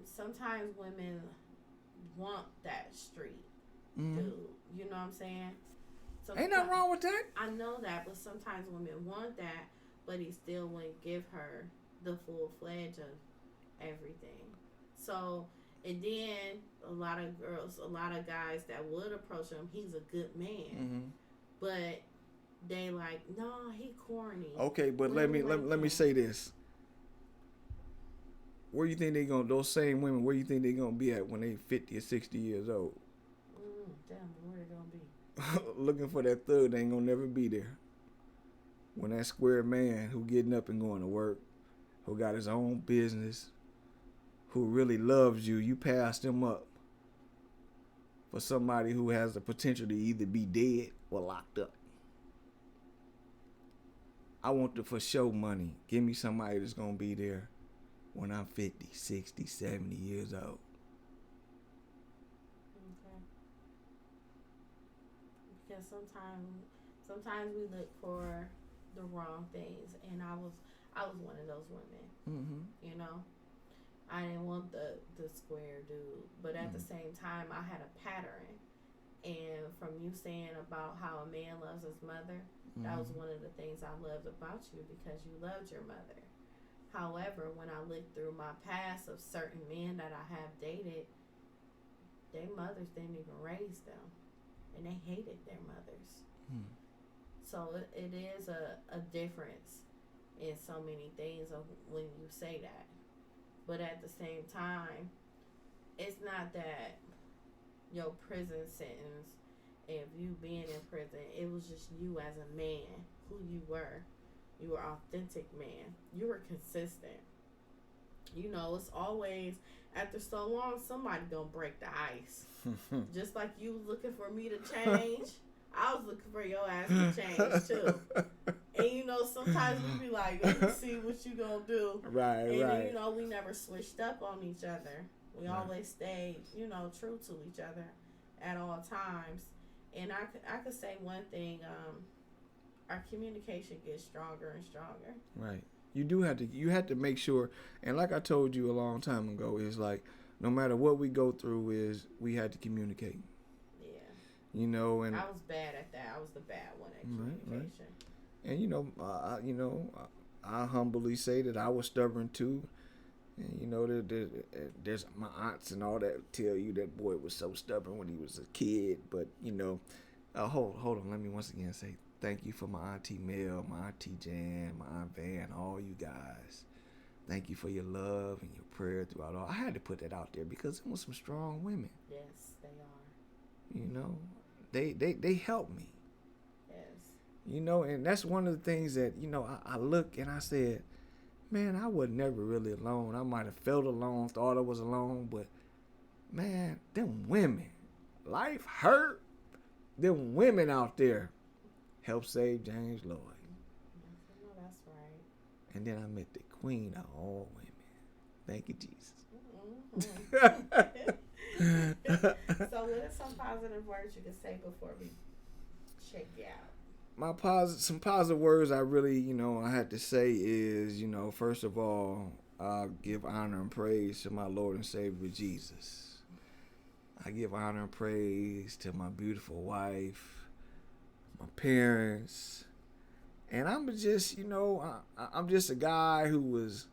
Speaker 2: Sometimes women want that street dude. You know what I'm saying? So
Speaker 3: Ain't nothing wrong with that.
Speaker 2: I know that, but sometimes women want that, but he still wouldn't give her the full fledged of everything. So, and then a lot of girls, a lot of guys that would approach him, he's a good man, but they like, no, he corny.
Speaker 3: Okay, but let me say this. Where you think they gonna, those same women, where you think they gonna be at when they 50 or 60 years old?
Speaker 2: Damn, where they gonna be?
Speaker 3: Looking for that thug, they ain't gonna never be there. When that square man who getting up and going to work, who got his own business, who really loves you, you pass them up for somebody who has the potential to either be dead or locked up. I want the for show money. Give me somebody that's gonna be there when I'm 50, 60, 70 years old.
Speaker 2: Okay. Because sometimes we look for the wrong things, and I was one of those women. You know, I didn't want the square dude, but at the same time, I had a pattern. And from you saying about how a man loves his mother, that was one of the things I loved about you, because you loved your mother. However, when I looked through my past of certain men that I have dated, their mothers didn't even raise them, and they hated their mothers. So it is a difference in so many things of when you say that. But at the same time, it's not that your prison sentence, if you being in prison, it was just you as a man, who you were. You were authentic man. You were consistent. You know, it's always, after so long, somebody gonna break the ice. Just like you was looking for me to change, I was looking for your ass to change too. And you know, sometimes we be like, let me see what you gonna do.
Speaker 3: Right.
Speaker 2: And you know, we never switched up on each other. We always stayed, you know, true to each other at all times. And I could say one thing, our communication gets stronger and stronger.
Speaker 3: Right. You have to make sure, and like I told you a long time ago, is like, no matter what we go through, is we had to communicate.
Speaker 2: Yeah.
Speaker 3: You know, and
Speaker 2: I was bad at that. I was the bad one at communication.
Speaker 3: Right. And I humbly say that I was stubborn too. And you know, there's my aunts and all that tell you that boy was so stubborn when he was a kid. But you know, hold on. Let me once again say thank you for my auntie Mel, my auntie Jan, my aunt Van, all you guys. Thank you for your love and your prayer throughout all. I had to put that out there because there was some strong women.
Speaker 2: Yes, they are.
Speaker 3: You know, they helped me.
Speaker 2: Yes.
Speaker 3: You know, and that's one of the things that, you know, I look and I said, man, I was never really alone. I might have felt alone, thought I was alone, but man, them women, life hurt. Them women out there helped save James Lloyd.
Speaker 2: I know that's right.
Speaker 3: And then I met the queen of all women. Thank you, Jesus.
Speaker 2: So what are some positive words you can say before we check you out?
Speaker 3: Some positive words I really, you know, I had to say is, you know, first of all, I'll give honor and praise to my Lord and Savior Jesus. I give honor and praise to my beautiful wife, my parents, and I'm just, you know, I'm just a guy who was,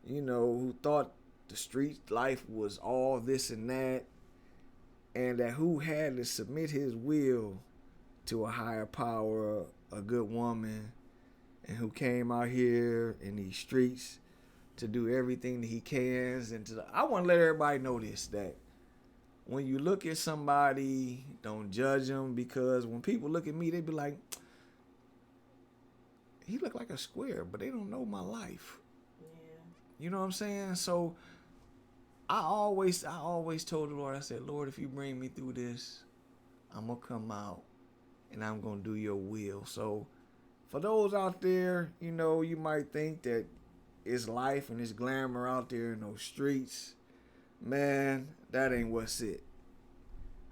Speaker 3: you know, who thought the street life was all this and that, and that who had to submit his will to a higher power, a good woman, and who came out here in these streets to do everything that he can. And I want to let everybody know this, that when you look at somebody, don't judge them, because when people look at me, they be like, he look like a square, but they don't know my life. Yeah. You know what I'm saying? So I always told the Lord, I said, Lord, if you bring me through this, I'm going to come out and I'm going to do your will. So for those out there, you know, you might think that it's life and it's glamour out there in those streets. Man, that ain't what's it.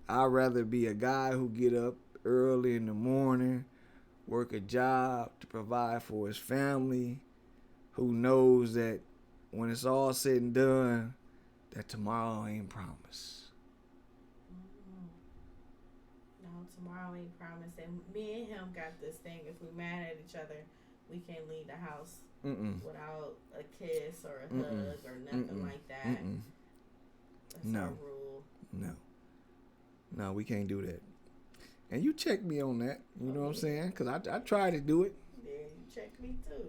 Speaker 3: I'd rather be a guy who get up early in the morning, work a job to provide for his family, who knows that when it's all said and done, that tomorrow ain't promised.
Speaker 2: No, tomorrow ain't promised. And me and him got this thing. If we mad at each other, we can't leave the house without a kiss or a hug or nothing like that. That's our rule. No, we can't do that. And you check me on that. You know what I'm saying? Because I try to do it. Yeah, you check me too.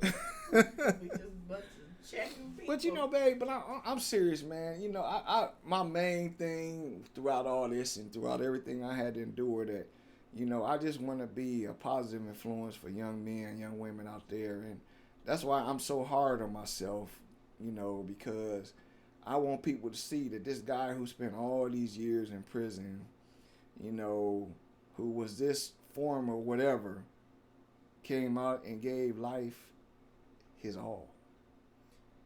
Speaker 2: We just bunch of checking people.
Speaker 3: But you know, babe, but I'm serious, man. You know, I my main thing throughout all this and throughout everything I had to endure, that, you know, I just want to be a positive influence for young men, young women out there. And that's why I'm so hard on myself, you know, because I want people to see that this guy who spent all these years in prison, you know, who was this form or whatever, came out and gave life his all.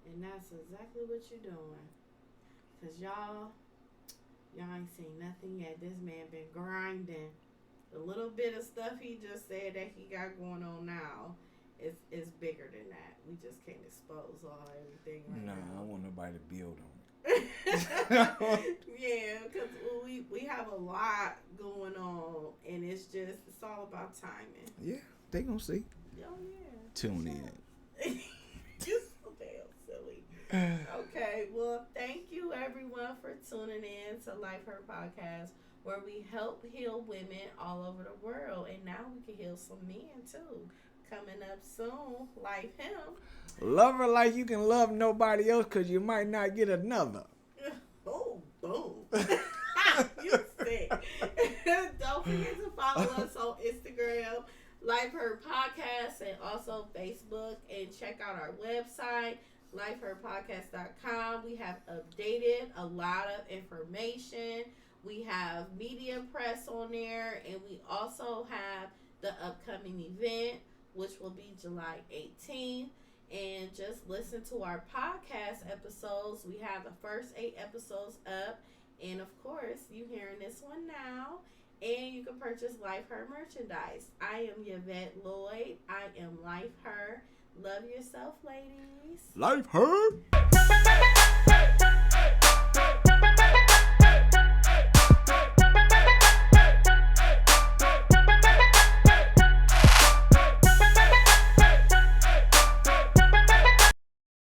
Speaker 2: And that's exactly what you're doing. Because y'all ain't seen nothing yet. This man been grinding. The little bit of stuff he just said that he got going on now is bigger than that. We just can't expose everything right now.
Speaker 3: No, I want nobody to build on it.
Speaker 2: Yeah, because we have a lot going on, and it's all about timing.
Speaker 3: Yeah, they gonna see.
Speaker 2: Oh yeah.
Speaker 3: Tune in.
Speaker 2: You're so damn silly. Okay, well, thank you everyone for tuning in to Life Her Podcast, where we help heal women all over the world, and now we can heal some men too. Coming up soon, Life Him.
Speaker 3: Love her like you can love nobody else, because you might not get another.
Speaker 2: Oh, boom. You sick. Don't forget to follow us on Instagram, Life Her Podcast, and also Facebook, and check out our website, lifeherpodcast.com. We have updated a lot of information. We have media press on there, and we also have the upcoming event, which will be July 18th. And just listen to our podcast episodes. We have the first 8 episodes up. And of course, you hearing this one now. And you can purchase Life Her merchandise. I am Yvette Lloyd. I am Life Her. Love yourself, ladies.
Speaker 3: Life Her.